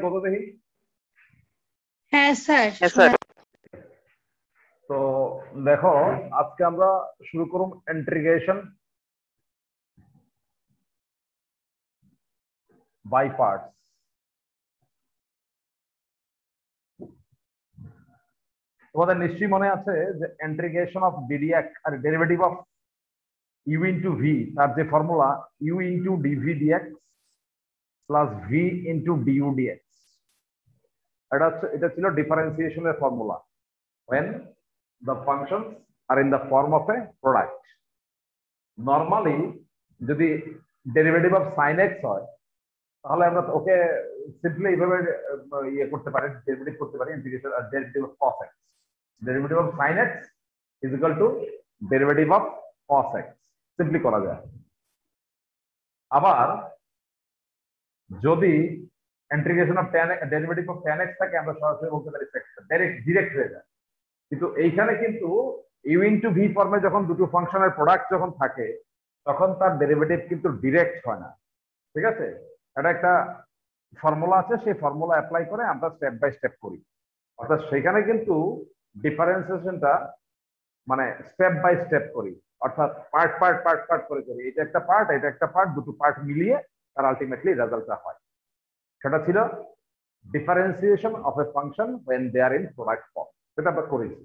কত দেখি? হ্যাঁ স্যার। হ্যাঁ স্যার। তো দেখো আজকে আমরা শুরু করব ইন্টিগ্রেশন বাই পার্টস। তোমাদের নিশ্চয়ই মনে আছে যে ইন্টিগ্রেশন অফ ডিডিএক্স আর derivative of u into v, তার যে formula u into d v d x plus v into d u d x, এটা ছিল ডিফারেন্সিয়েশনের formula when the functions are in the form of a product. Normally যদি ডেরিভেটিভ অফ sin x হয় তাহলে আমরা ওকে simply এইভাবে ইয়ে করতে পারি, ডেরিভেটিভ করতে পারি integration derivative of cos x, derivative of sin x is equal to derivative of cos x, simply করা যায়। আবার যদি integration of tan derivative of tan x থাকে আমরা সরাসরি বলতে পারি ডিরেক্ট হয়ে যায়। কিন্তু এইখানে কিন্তু ইউ ইনটু ভি ফর্মে যখন দুটো ফাংশনের প্রোডাক্ট যখন থাকে তখন তার ডেরিভেটিভ কিন্তু ডিরেক্ট হয় না, ঠিক আছে? এটা একটা ফর্মুলা আছে, সেই ফর্মুলা অ্যাপ্লাই করে আমরা স্টেপ বাই স্টেপ করি, অর্থাৎ সেখানে কিন্তু ডিফারেন্সিয়েশনটা মানে স্টেপ বাই স্টেপ করি, অর্থাৎ পার্ট পার্ট পার্ট পার্ট করে করি। এটা একটা পার্ট, এটা একটা পার্ট, দুটো পার্ট মিলিয়ে তার আলটিমেটলি রেজাল্টটা হয়। সেটা ছিল differentiation of A function when they are in product form, সেটা আমরা করেছি।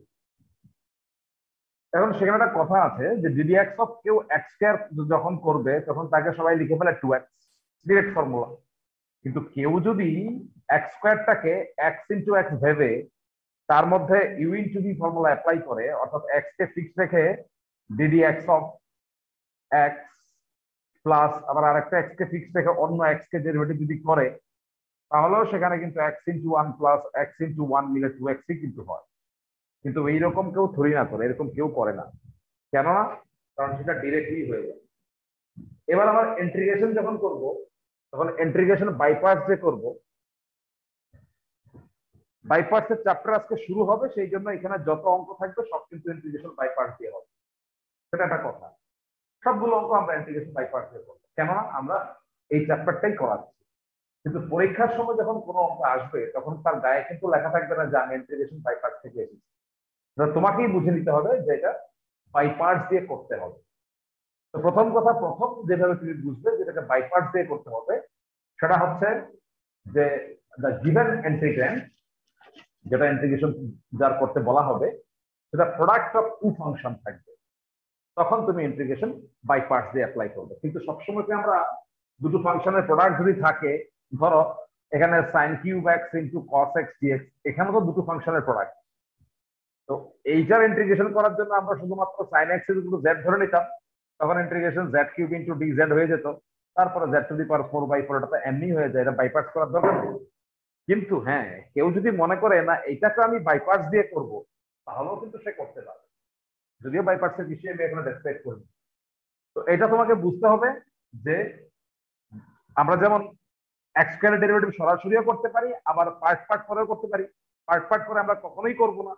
এখন সেখানে একটা কথা আছে যে ডিডিএক্স অফ কেউ এক্স স্কয়ার যখন করবে তখন তাকে সবাই লিখে ফেলে 2x, ডিরেক্ট ফর্মুলা। কিন্তু কেউ যদি এক্স স্কয়ারটাকে এক্স ইনটু এক্স ভেবে তার মধ্যে u into v formula apply করে, অর্থাৎ এক্স কে ফিক্স রেখে ডিডিএক্স অফ এক্স প্লাস আবার আরেকটা এক্স কে ফিক্স রেখে অন্য এক্স কে ডেরিভেটিভ যদি করে তাহলেও সেখানে কিন্তু x into one plus x into one মিলে 2x কিন্তু হয়। কিন্তু এইরকম কেউ থরি না করে, এরকম কেউ করে না, কেননা কারণ সেটা ডিরেক্টলি হয়ে যায়। এবার আমার ইন্টিগ্রেশন যখন করব তখন ইন্টিগ্রেশন বাই পার্টস যে করব, বাই পার্টস এর চ্যাপ্টার আজকে শুরু হবে, সেই জন্য এখানে যত অঙ্ক থাকবে সব কিন্তু ইন্টিগ্রেশন বাই পার্টস দিয়ে হবে, সেটা একটা কথা। সবগুলো অঙ্ক আমরা ইন্টিগ্রেশন বাই পার্টস দিয়ে করবো, কেননা আমরা এই চ্যাপ্টারটাই করাচ্ছি। কিন্তু পরীক্ষার সময় যখন কোনো অঙ্ক আসবে তখন তার গায়ে কিন্তু লেখা থাকবে না যে আমি ইন্টিগ্রেশন বাই পার্টস থেকে এসেছি, তোমাকেই বুঝে নিতে হবে যে এটা বাই পার্টস দিয়ে করতে হবে। তো প্রথম কথা, প্রথম যেভাবে তুমি বুঝবে যেটাকে বাই পার্টস দিয়ে করতে হবে সেটা হচ্ছে যে দ্য গিভেন ইন্টিগ্র্যান্ড, যেটা ইন্টিগ্রেশন যার করতে বলা হবে সেটা প্রোডাক্ট অফ টু ফাংশন থাকবে, তখন তুমি ইন্টিগ্রেশন বাই পার্টস দিয়ে অ্যাপ্লাই করবে। কিন্তু সবসময় কি আমরা দুটো ফাংশনের প্রোডাক্ট যদি থাকে, ধরো এখানে sine cube x into cos x d x, এখানে তো দুটো ফাংশনের প্রোডাক্ট, তো এইটার ইন্টিগ্রেশন করার জন্য আমরা শুধুমাত্র সাইন এক্স এর যদি জেড ধরে নিতাম তখন integration Z cube into D Z হয়ে যেত, তারপরে জেড টু দি পাওয়ার 4/4, এটা তো এমনি হয়ে যায়, এটা বাইপার্টস করার দরকার নেই। কিন্তু হ্যাঁ, কেউ যদি মনে করে না এইটাকে আমি বাইপার্টস দিয়ে করব তাহলেও কিন্তু সে করতে পারে, যদিও বাইপার্টস এর বিষয়ে আমি এখানে ডেসক্রাইব করব। তো এটা তোমাকে বুঝতে হবে যে আমরা যেমন এক্স স্কয়ারের ডেরিভেটিভ সরাসরিও করতে পারি, আবার পার্ট পার্ট করেও করতে পারি। পার্ট পার্ট করে আমরা কখনোই করব না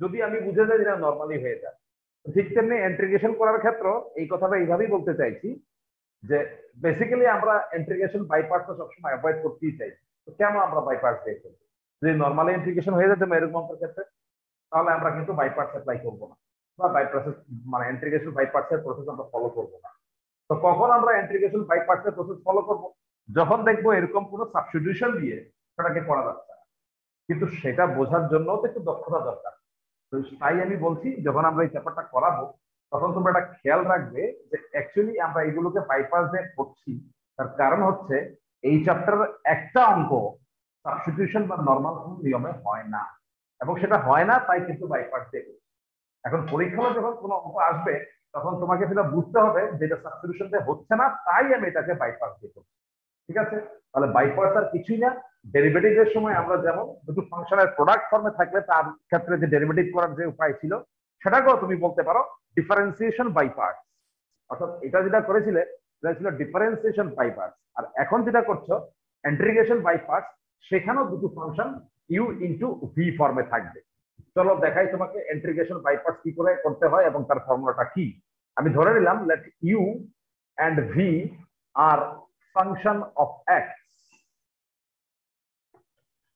যদি আমি বুঝে যাই যেটা নর্মালি হয়ে যায়। ঠিক তেমনি ইন্টিগ্রেশন করার ক্ষেত্রে এই কথাটা এইভাবেই বলতে চাইছি যে বেসিক্যালি আমরা ইন্টিগ্রেশন বাই পার্টস সবসময় অ্যাভয়েড করতেই চাই। তো কেন আমরা বাই পার্টস দিয়ে করব? যদি নর্মালি ইন্টিগ্রেশন হয়ে যেত এরকম ক্ষেত্রে তাহলে আমরা কিন্তু বাই পার্টস অ্যাপ্লাই করবো না, বা বাই প্রসেস মানে ইন্টিগ্রেশন বাই পার্টস এর প্রসেস আমরা ফলো করব না। তো কখন আমরা ইন্টিগ্রেশন বাই পার্টস এর প্রসেস ফলো করব? যখন দেখবো এরকম কোনো সাবস্টিটিউশন দিয়ে সেটাকে করা যাচ্ছে না, কিন্তু সেটা বোঝার জন্য তো একটু দক্ষতা দরকার। তো তাই আমি বলছি যখন আমরা এই চ্যাপ্টারটা করাবো তখন তোমরা একটা খেয়াল রাখবে যে অ্যাকচুয়ালি আমরা এগুলোকে বাইপাস দিয়ে করছি, তার কারণ হচ্ছে এই চ্যাপ্টারের একটা অঙ্ক সাবস্টিটিউশন বা নরমাল নিয়মে হয় না, এবং সেটা হয় না তাই কিন্তু বাইপাস দিয়ে করছি। এখন পরীক্ষা যখন কোনো অঙ্ক আসবে তখন তোমাকে সেটা বুঝতে হবে যেটা সাবস্টিটিউশন দিয়ে হচ্ছে না, তাই আমি এটাকে বাইপাস দিয়ে করছি, ঠিক আছে? তাহলে বাইপাস আর কিছুই না, ডেরিভেটিভের সময় আমরা যেমন দুটো ফাংশনের প্রোডাক্ট ফর্মে থাকলে তার ক্ষেত্রে যে ডেরিভেটিভ করার যে উপায় ছিল সেটাকেও তুমি বলতে পারো ডিফারেন্সিয়েশন বাই পার্টস। অর্থাৎ এটা যেটা করেছিলে সেটা ছিল ডিফারেন্সিয়েশন বাই পার্টস, আর এখন যেটা করছো ইন্টিগ্রেশন বাই পার্টস, সেখানেও দুটো ফাংশন ইউ ইনটু ভি ফর্মে থাকবে। চলো দেখাই তোমাকে ইন্টিগ্রেশন বাই পার্টস কি করে করতে হয় এবং তার ফর্মুলাটা কি। আমি ধরে নিলাম let u and v are function of x,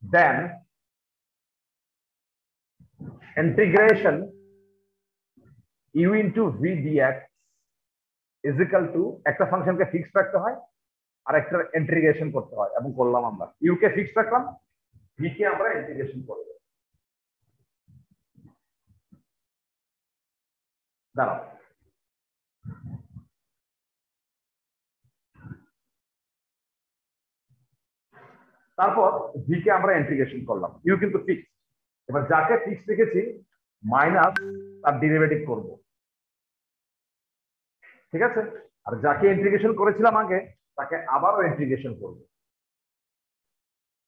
then integration u into v d x is equal to একটা ফাংশনকে ফিক্সড রাখতে হয় আর একটা ইন্টিগ্রেশন করতে হয়, এবং করলাম আমরা ইউ কে ফিক্সড রাখলাম, ভি কে আমরা ইন্টিগ্রেশন করব। দাঁড়াও, তারপর ভি কে আমরা ইন্টিগ্রেশন করলাম, ইউ কিন্তু ফিক্স। এবার যাকে ফিক্স রেখেছি মাইনাস তার ডেরিভেটিভ করব, ঠিক আছে? আর যাকে ইন্টিগ্রেশন করেছিলাম আগে তাকে আবারও ইন্টিগ্রেশন করব।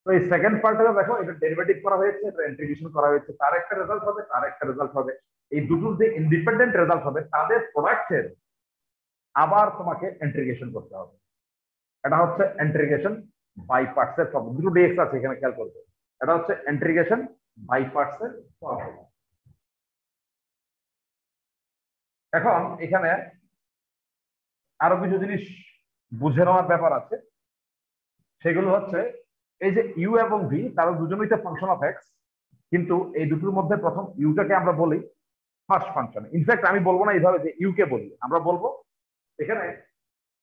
তো এই সেকেন্ড পার্টটা দেখো, এটা ডেরিভেটিভ করা হয়েছে, এটা ইন্টিগ্রেশন করা হয়েছে, তার একটা রেজাল্ট হবে, তার একটা রেজাল্ট হবে। এই দুটোর যে ইন্ডিপেন্ডেন্ট রেজাল্ট হবে তাদের প্রোডাক্টের আবার তোমাকে ইন্টিগ্রেশন করতে হবে। এটা হচ্ছে ইন্টিগ্রেশন বাই পার্টস এর ফর্মুলা, দুটো ডিএক্স আছে এখানে, খেয়াল করবে। এটা হচ্ছে ইন্টিগ্রেশন বাই পার্টস এর ফর্মুলা। এখন এখানে আরো কিছু জিনিস বুঝে নেওয়ার ব্যাপার আছে, সেগুলো হচ্ছে এই যে ইউ এবং ভি তারা দুজনেই তো ফাংশন অফ এক্স, কিন্তু এই দুটোর মধ্যে প্রথম ইউটাকে আমরা বলি ফার্স্ট ফাংশন। ইনফ্যাক্ট আমি বলবো না এইভাবে যে ইউ কে বলি, আমরা বলবো এখানে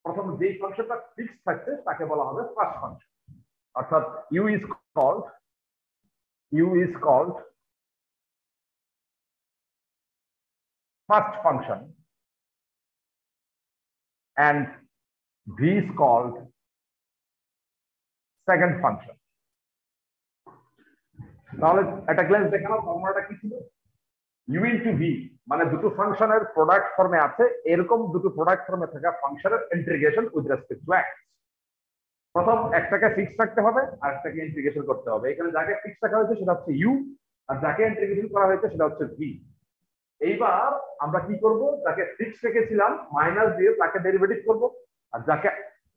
প্রথম যেই ফাংশনটা ফিক্স থাকছে তাকে বলা হবে ফার্স্ট ফাংশন। অর্থাৎ u is called first function and v is called second function. তাহলে একটা গ্ল্যান্স দেখানো ফর্মুলাটা কি ছিল? u into v মানে দুটো ফাংশনের প্রোডাক্ট ফর্মে আছে, এরকম দুটো প্রোডাক্ট ফর্মে থাকা ফাংশনের integration with respect to x. প্রথম একটাকে ফিক্স রাখতে হবে আর একটাকে ইন্টিগ্রেশন করতে হবে। এখানে যাকে ফিক্স রাখা হয়েছে সেটা হচ্ছে u, আর যাকে ইন্টিগ্রেশন করা হয়েছে সেটা হচ্ছে v। এইবার আমরা কি করব, যাকে ফিক্স রেখেছিলাম মাইনাস দিয়ে তাকে ডেরিভেটিভ করব, আর যাকে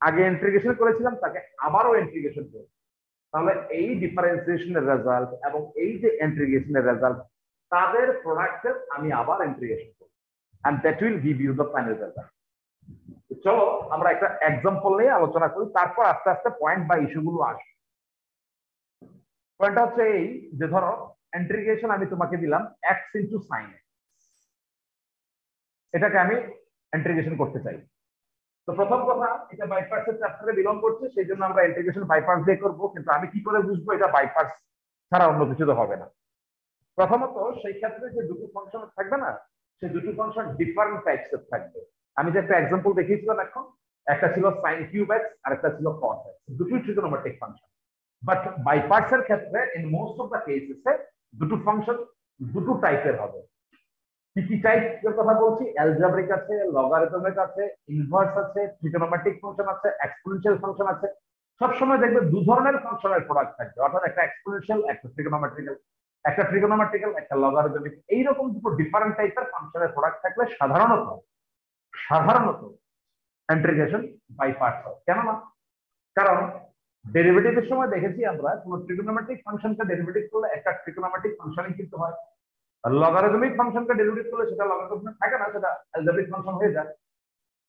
আগে ইন্টিগ্রেশন করেছিলাম তাকে আবারও ইন্টিগ্রেশন করব। তাহলে এই ডিফারেন্সিয়েশনের রেজাল্ট এবং এই যে ইন্টিগ্রেশনের রেজাল্ট তাদের প্রোডাক্টের আমি আবার ইন্টিগ্রেশন করব, and that will give you the final result. চলো আমরা একটা এক্সাম্পল নিয়ে আলোচনা করি, তারপর আস্তে আস্তে পয়েন্ট বা ইস্যুগুলো আসবে। পয়েন্টটা হচ্ছে এই যে ধরো ইন্টিগ্রেশন আমি তোমাকে দিলাম x ইনটু sin x, এটাকে আমি ইন্টিগ্রেশন করতে চাই। তো প্রথম কথা, এটা বাই পার্টস এর চ্যাপ্টারে বিলং করছে, সেই জন্য আমরা ইন্টিগ্রেশন বাই পার্টস দিয়ে করব, কিন্তু আমি কি করে বুঝবো এটা বাই পার্টস ছাড়া অন্য কিছু তো হবে না। প্রথমত সেই ক্ষেত্রে যে দুটো ফাংশন থাকবে না, সেই দুটো ফাংশন ডিফারেন্ট টাইপস এর থাকবে। আমি যে একটা এক্সাম্পল দেখিয়েছিলাম এখন, একটা ছিল sin কিউব x আর একটা ছিল cos x, দুটোই trigonometric function. But by parts এর ক্ষেত্রে in most of the cases দুটো ফাংশন দুটো টাইপের হবে। কি কি টাইপের কথা বলছি? অ্যালজেব্রিক আছে, লগারিদমিক আছে, ইনভার্স আছে, ট্রিগোনোমেট্রিক ফাংশন আছে, এক্সপোনেনশিয়াল ফাংশন আছে। সব সময় দেখবে দু ধরনের ফাংশনের প্রোডাক্ট থাকবে, অর্থাৎ একটা এক্সপোনেনশিয়াল, একটা ট্রিগোনোমেট্রিক্যাল, একটা ট্রিগোনোমেট্রিক্যাল, একটা লগারিদমিক। এইরকম দুটো ডিফারেন্ট টাইপের ফাংশনের প্রোডাক্ট থাকলে সাধারণত ইন্টিগ্রেশন বাই পার্টস হয়। কেন না? কারণ ডেরিভেটিভের সময় দেখেছি আমরা কোন ট্রিগোনোমেট্রিক ফাংশনকে ডেরিভেটিভ করলে একটা ট্রিগোনোমেট্রিক ফাংশনই কিন্তু হয়, লগারিদমিক ফাংশনকে ডেরিভেটিভ করলে সেটা লগারিদমিক থাকে না, সেটা অ্যালজেব্রিক ফাংশন হয়ে যায়।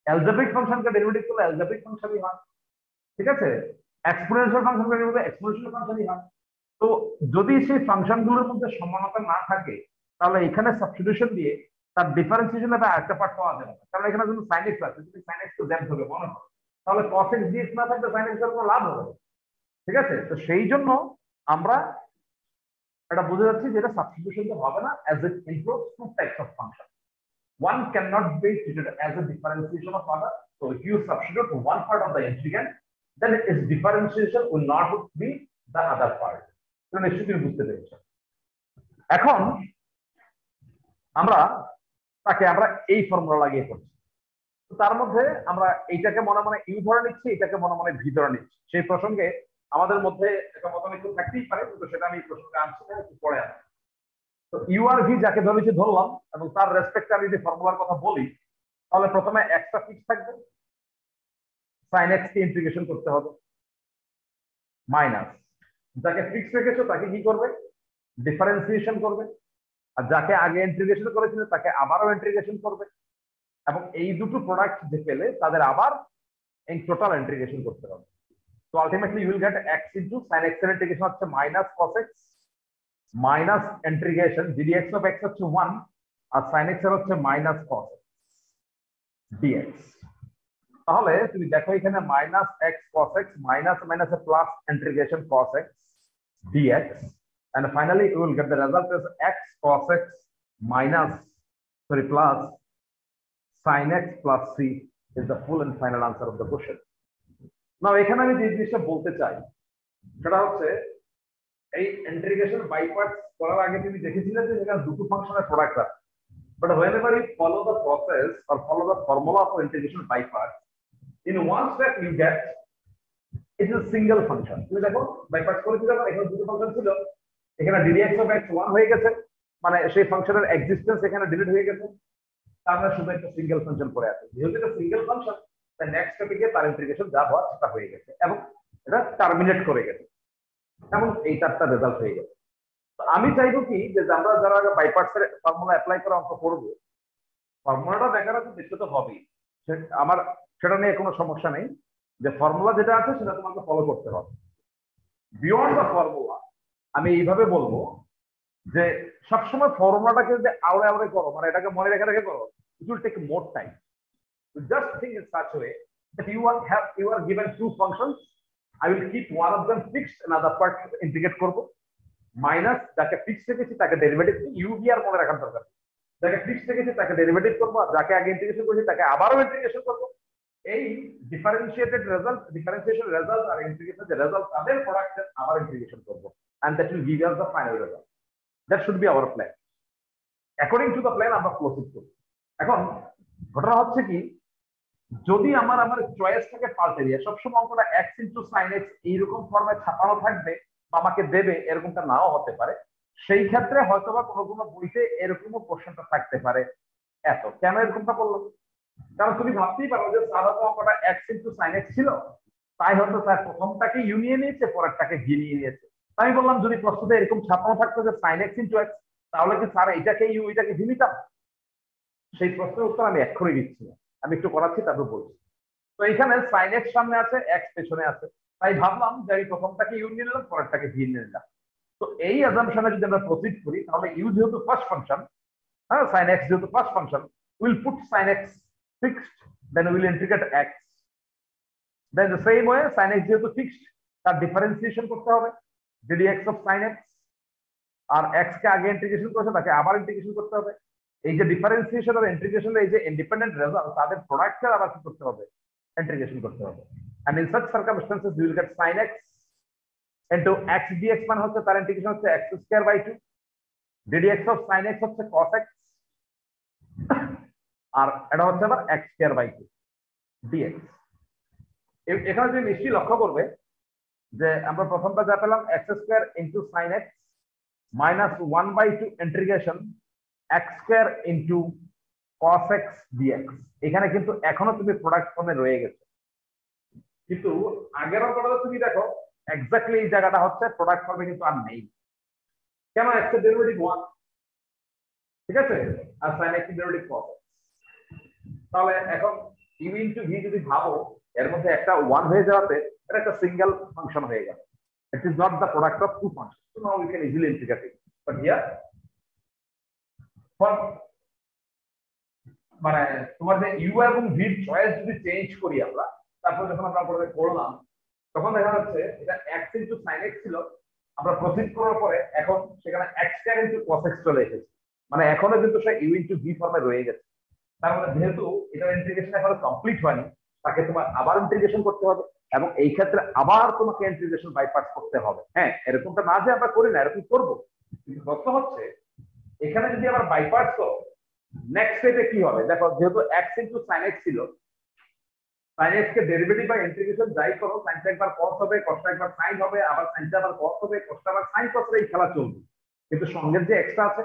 অ্যালজেব্রিক ফাংশনকে ডেরিভেটিভ করলে অ্যালজেব্রিক ফাংশনই হয়, ঠিক আছে? এক্সপোনেনশিয়াল ফাংশনকে ডেরিভেটিভ এক্সপোনেনশিয়াল ফাংশনই হয়। তো যদি সেই ফাংশনগুলোর মধ্যে সমানতা না থাকে তাহলে এখানে সাবস্টিটিউশন দিয়ে তার ডিফারেন্সিয়েশনের একটা পার্ট পাওয়া যাবে না। কারণ এখানে যদি sin x আছে, যদি sin x তো জ্যাম হবে মনে হয়, তাহলে cos x dx না থাকলে sin x এর কোনো লাভ হবে না, ঠিক আছে? তো সেই জন্য আমরা এটা বুঝে যাচ্ছি যে এটা সাবস্টিটিউশন হবে না, as it includes two types of function. One cannot be treated as a differentiation of other. So if you substitute one part of the integrand, then its differentiation will not be the other part. তো নিশ্চয়ই তুমি বুঝতে পেরেছো। এখন আমরা এই formula লাগিয়ে করছি। তো তার মধ্যে আমরা এইটাকে মনে মনে ইউ ধরে নিচ্ছি, এটাকে মনে মনে ভি ধরে নিচ্ছি। সেই প্রসঙ্গে আমাদের মধ্যে একটা মতানৈক্য থাকতেই পারে, কিন্তু সেটা আমি প্রসঙ্গে আনছি না, একটু পরে আসছি। তো ইউ আর ভি যাকে ধরেছি ধরলাম, এবং তার রেসপেক্টে আমি যদি ফর্মুলার কথা বলি তাহলে প্রথমে এক্সটা ফিক্স থাকবে, sin x কে ইন্টিগ্রেশন করতে হবে, মাইনাস যাকে ফিক্স রেখেছো তাকে কি করবে? ডিফারেন্সিয়েশন করবে, আর যাকে আগে ইন্টিগ্রেশন করেছিল তাকে আবারও ইন্টিগ্রেশন করবে, এবং এই দুটো প্রোডাক্ট যে পেলে তাদের আবার এই টোটাল ইন্টিগ্রেশন করতে হবে। তো So ultimately you will get x into sin x এর ইন্টিগ্রেশন হচ্ছে minus cos x minus integration ddx of x হচ্ছে 1 আর sin x এর হচ্ছে minus cos x dx। তাহলে তুমি দেখো এখানে minus x cos x minus minus a plus integration cos x dx, and finally you will get the result as x cos x minus plus sin x plus c is the full and final answer of the question. Now এখানে আমি যে জিনিসটা বলতে চাই সেটা হচ্ছে এই integration by parts করার আগে তুমি দেখেছিলে যে এখানে দুটো ফাংশনের প্রোডাক্ট আছে, but whenever you follow the process or follow the formula for integration by parts, in one step you get it is a single function. তুমি দেখো বাই পার্টস করে দিলে এখানে দুটো ফাংশন ছিল, এখানে ddx of x 1 হয়ে গেছে, মানে সেই ফাংশনের এক্সিস্টেন্স এখানে ডিলিট হয়ে গেছে, তার মানে শুধু একটা সিঙ্গেল ফাংশন পড়ে আছে। যেহেতু এটা সিঙ্গেল ফাংশন তাই নেক্সট স্টেপে গিয়ে তার ইন্টিগ্রেশন যা হওয়ার সেটা হয়ে গেছে এবং এটা টার্মিনেট করে গেছে এবং এই চারটা রেজাল্ট হয়ে গেছে। তো আমি চাইবো কি যে আমরা যারা বাই পার্টস এর ফর্মুলা অ্যাপ্লাই করে অঙ্ক করব, ফর্মুলাটা দেখার তো দেখতে তো হবেই, আমার সেটা নিয়ে কোনো সমস্যা নেই, যে ফর্মুলা যেটা আছে সেটা তোমাকে ফলো করতে হবে। বিয়ন্ড দ্য ফর্মুলা আমি এইভাবে বলবো যে সবসময় ফর্মুলাটাকে যদি আওড়ে আওড়ে করো, মানে এটাকে মনে রেখে রেখে করো, it will take more time. Just think in such a way that you are given two functions. I will keep one of them fixed, another part integrate করব, মাইনাস যাকে ফিক্সড রেখেছি তাকে ডেরিভেটিভ u v আর মনে রাখার দরকার, যাকে fixed রেখেছি তাকে ডেরিভেটিভ করব, আর যাকে আগে ইন্টিগ্রেশন করেছি তাকে আবারও ইন্টিগ্রেশন করব। এই ডিফারেন্সিয়েটেড রেজাল্ট, ডিফারেন্সিয়েশন রেজাল্ট আর ইন্টিগ্রেশন যে রেজাল্ট তাদের প্রোডাক্ট আবার ইন্টিগ্রেশন করব, and that will give us the final result. That should be our plan. According to the plan আমরা প্রসিড করব। এখন ঘটনা হচ্ছে কি, যদি আমার চয়েসটাকে পাল্টে দিয়ে সবসময় অঙ্কটা x ইনটু sin x এইরকম ফর্মে ছাপানো থাকবে বা আমাকে দেবে, এরকমটা নাও হতে পারে, সেই ক্ষেত্রে হয়তোবা কোনো কোনো বইতে এরকমও কোশ্চেনটা থাকতে পারে। এত কেন এরকমটা বললাম, কারণ তুমি ভাবতেই পারো যে সাধারণত অঙ্কটা x ইনটু sin x ছিল, তাই হয়তো স্যার প্রথমটাকে u নিয়ে নিয়েছে, পরেরটাকে v নিয়ে নিয়েছে। আমি বললাম যদি প্রশ্নতে এরকম ছাপানো থাকতো যে sin x ইনটু x, তাহলে কি স্যার এটাকে u এটাকে v নিতাম? সেই প্রশ্নের উত্তর আমি এক্ষুনি দিচ্ছি না, আমি একটু করাচ্ছি তারপর বলছি। তো এখানে sin x সামনে আছে, x পেছনে আছে, তাই ভাবলাম যে আমি প্রথমটাকে u নিয়ে নিলাম, পরেরটাকে v নিয়ে নিলাম। তো এই অ্যাজাম্পশনে যদি আমরা প্রসিড করি তাহলে u যেহেতু ফার্স্ট ফাংশন, হ্যাঁ sin x যেহেতু first function, will put sin x fixed, then will integrate x, then the same way sin x যেহেতু ফিক্সড তার ডিফারেন্সিয়েশন করতে হবে ddx of sin x, R x কে আগে ইন্টিগ্রেশন করেছে তাকে আবার ইন্টিগ্রেশন করতে হবে। এই যে ডিফারেন্সিয়েশন আর ইন্টিগ্রেশনের এই যে ইন্ডিপেন্ডেন্ট রেজাল্ট তাদের প্রোডাক্টের আবার কি করতে হবে, ইন্টিগ্রেশন করতে হবে। and in such circumstances you will get sin x into x dx মানে হচ্ছে তার ইন্টিগ্রেশন হচ্ছে x square by 2, ddx of sin x হচ্ছে cos x, আর এটা হচ্ছে আবার x স্কয়ার বাই 2 dx। এখানে তুমি নিশ্চয়ই লক্ষ্য করবে যে আমরা প্রথমটা যা পেলাম x square into sin x minus 1/2 integration x square into cos x dx, এখানে কিন্তু এখনো তুমি প্রোডাক্ট ফর্মে রয়ে গেছে, কিন্তু আগের অঙ্কটা তুমি দেখো এক্স্যাক্টলি এই জায়গাটা হচ্ছে প্রোডাক্ট ফর্মে কিন্তু আর নেই। কেন? x এর ডেরিভেটিভ 1, ঠিক আছে, আর sin x এর ডেরিভেটিভ cos x। তাহলে এখন u ইনটু v যদি ভাবো এর মধ্যে একটা 1 হয়ে যাওয়াতে এটা একটা সিঙ্গেল ফাংশন হয়ে গেল, it is not the product of two functions, so now we can easily integrate it, but here for মানে তোমার যে u এবং v এর চয়েস যদি চেঞ্জ করি আমরা, তারপর যখন আমরা করলাম তখন দেখা যাচ্ছে এটা x ইনটু sin x ছিল, আমরা প্রসিড করার পরে এখন সেখানে x square into cos x চলে এসেছে, মানে এখনো কিন্তু সে u ইনটু v ফর্মে রয়ে গেছে। তার মানে যেহেতু এটা ইন্টিগ্রেশন এখনো কমপ্লিট হয়নি, তাকে তোমার আবার ইন্টিগ্রেশন করতে হবে এবং এই ক্ষেত্রে আবার তোমাকে ইন্টিগ্রেশন বাই পার্টস করতে হবে। হ্যাঁ, এরকমটা না যে আমরা করি না, এরকম করব, কিন্তু প্রশ্ন হচ্ছে এখানে যদি আবার বাই পার্টস করো নেক্সট স্টেপে কি হবে। দেখো যেহেতু x ইনটু sin x ছিল, sin x কে ডেরিভেটিভ বা ইন্টিগ্রেশন যাই করো, sin টা একবার cos হবে, cos টা একবার sin হবে, আবার sin টা আবার cos হবে, cos টা আবার sin cos এই খেলা চলবে। কিন্তু সঙ্গের যে এক্সট্রা আছে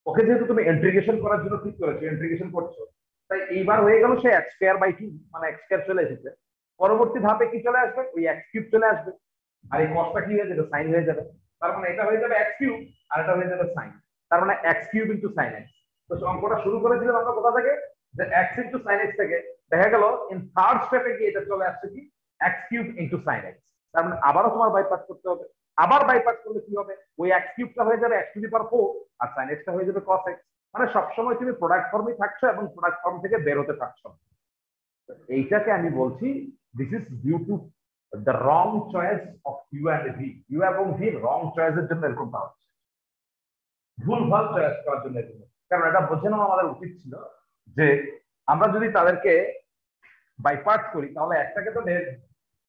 ওকে যেহেতু তুমি ইন্টিগ্রেশন করার জন্য ঠিক করেছো, ইন্টিগ্রেশন করছো, তাই এইবার হয়ে গেল সে x স্কয়ার বাই 2, মানে x স্কয়ার চলে এসেছে। পরবর্তী ধাপে কি চলে আসবে, ওই x কিউব চলে আসবে, আর এই cos টা কি হয়ে যাবে, sin হয়ে যাবে। তার মানে এটা হয়ে যাবে x কিউব আর এটা হয়ে যাবে sin, তার মানে x cube into sin x। তো অঙ্কটা শুরু করেছিলাম আমরা কোথা থেকে, যে x ইনটু sin x থেকে, দেখা গেল ইন থার্ড স্টেপে গিয়ে এটা চলে আসছে কি x cube into sin x। তার মানে আবারও তোমার বাইপাস করতে হবে। আবার বাইপাস করলে কি হবে, ওই x কিউবটা হয়ে যাবে x টু দি পাওয়ার 4 আর sin x টা হয়ে যাবে cos x। মানে সবসময় তুমি প্রোডাক্ট ফর্মে থাকছো এবং প্রোডাক্ট ফর্ম থেকে বের হতে থাকছো। এইটাকে আমি বলছি this is due to the wrong choice of u and v. U এবং ভি রং চয়েসের জন্য এরকমটা হচ্ছে, ভুলভাল চয়েস করার জন্য এরকম। কারণ এটা বোঝে নেওয়া আমাদের উচিত ছিল যে আমরা যদি তাদেরকে বাই পার্টস করি তাহলে একটাকে তো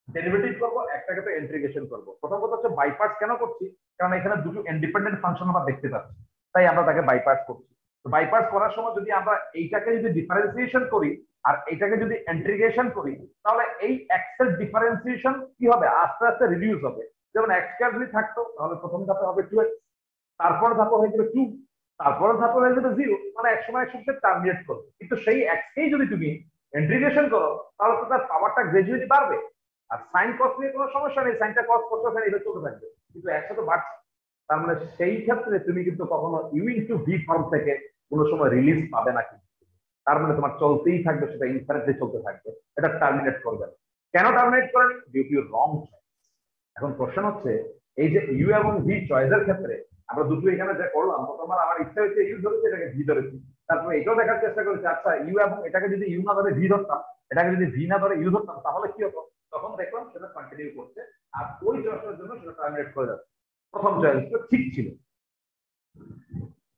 ডেরিভেটিভ করবো, একটাকে তো ইন্টিগ্রেশন করবো। প্রথম কথা হচ্ছে বাই পার্টস কেন করছি, কারণ এখানে দুটো ইন্ডিপেন্ডেন্ট ফাংশন আমরা দেখতে পাচ্ছি, তাই আমরা তাকে বাই পার্টস করছি। তো বাই পার্টস করার সময় যদি আমরা এইটাকে যদি ডিফারেন্সিয়েশন করি আর এইটাকে যদি ইন্টিগ্রেশন করি তাহলে এই এক্স এর ডিফারেন্সিয়েশন কি হবে, আস্তে আস্তে রিডিউস হবে। যেমন এক্স স্কয়ার যদি থাকতো তাহলে প্রথম ধাপে হবে 2x, তারপর ধাপে হয়ে যাবে 2, তারপর ধাপে হয়ে যাবে 0, মানে একসময় একসাথে টার্মিনেট করবে। কিন্তু সেই এক্স কেই যদি তুমি ইন্টিগ্রেশন করো তাহলে তো তার পাওয়ারটা গ্রাজুয়ালি বাড়বে। আর সাইন কস নিয়ে কোনো সমস্যা নেই, সাইনটা কস করতে হবে এটা চলতে থাকবে, কিন্তু একসাথে বাড়ছে। তার মানে সেই ক্ষেত্রে তুমি কিন্তু কখনো ইউ ইনটু ভি ফর্ম থেকে কোনো সময় রিলিজ পাবে না কিন্তু। তার মানে তোমার চলতেই থাকবে, সেটা ইনফিনিটলি চলতে থাকবে, এটা টার্মিনেট করবে না। কেন টার্মিনেট করেন? Due to wrong choice. এখন কোশ্চেন হচ্ছে এই যে ইউ এবং ভি চয়েসের ক্ষেত্রে আমরা দুটো এখানে যা করলাম, প্রথমবার আমার ইচ্ছা হচ্ছে ইউ ধরেছি, এটাকে ভি ধরেছি। তারপরে এটাও দেখার চেষ্টা করেছি আচ্ছা ইউ এবং এটাকে যদি ইউ না ধরে ভি ধরতাম, এটাকে যদি ভি না ধরে ইউ ধরতাম তাহলে কি হতো। তখন দেখলাম সেটা কন্টিনিউ করছে আর ওই চয়েসের জন্য সেটা টার্মিনেট করে যাচ্ছে। প্রথম চয়েসটা ঠিক ছিল।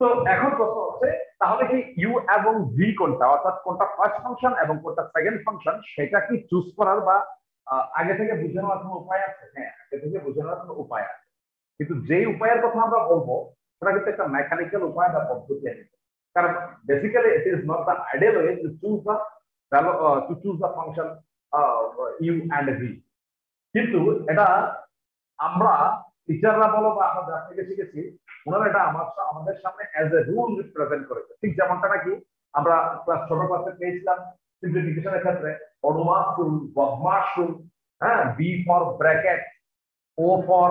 তো এখন প্রশ্ন হচ্ছে তাহলে কি ইউ এবং ভি কোনটা, অর্থাৎ কোনটা ফার্স্ট ফাংশন এবং কোনটা সেকেন্ড ফাংশন, সেটা কি চুজ করার বা আগে থেকে বুঝে নেওয়ার কোনো উপায় আছে? হ্যাঁ, আগে থেকে বুঝে নেওয়ার কোনো উপায় আছে, কিন্তু যেই উপায়ের কথা আমরা বলবো সেটা কিন্তু একটা মেকানিক্যাল উপায় বা পদ্ধতি আছে। কারণ basically it is not the ideal way to choose the function u and v. কিন্তু এটা আমরা টিচাররা বলো বা আমরা যার থেকে শিখেছি ওনারা এটা আমাদের সামনে অ্যাজ এ রুল রিপ্রেজেন্ট করেছে। ঠিক যেমনটা নাকি আমরা ক্লাস ছোট ক্লাসে পেয়েছিলাম সিম্পলিফিকেশনের ক্ষেত্রে অনুমান রুল, বদমাশ রুল, হ্যাঁ, B for bracket, O for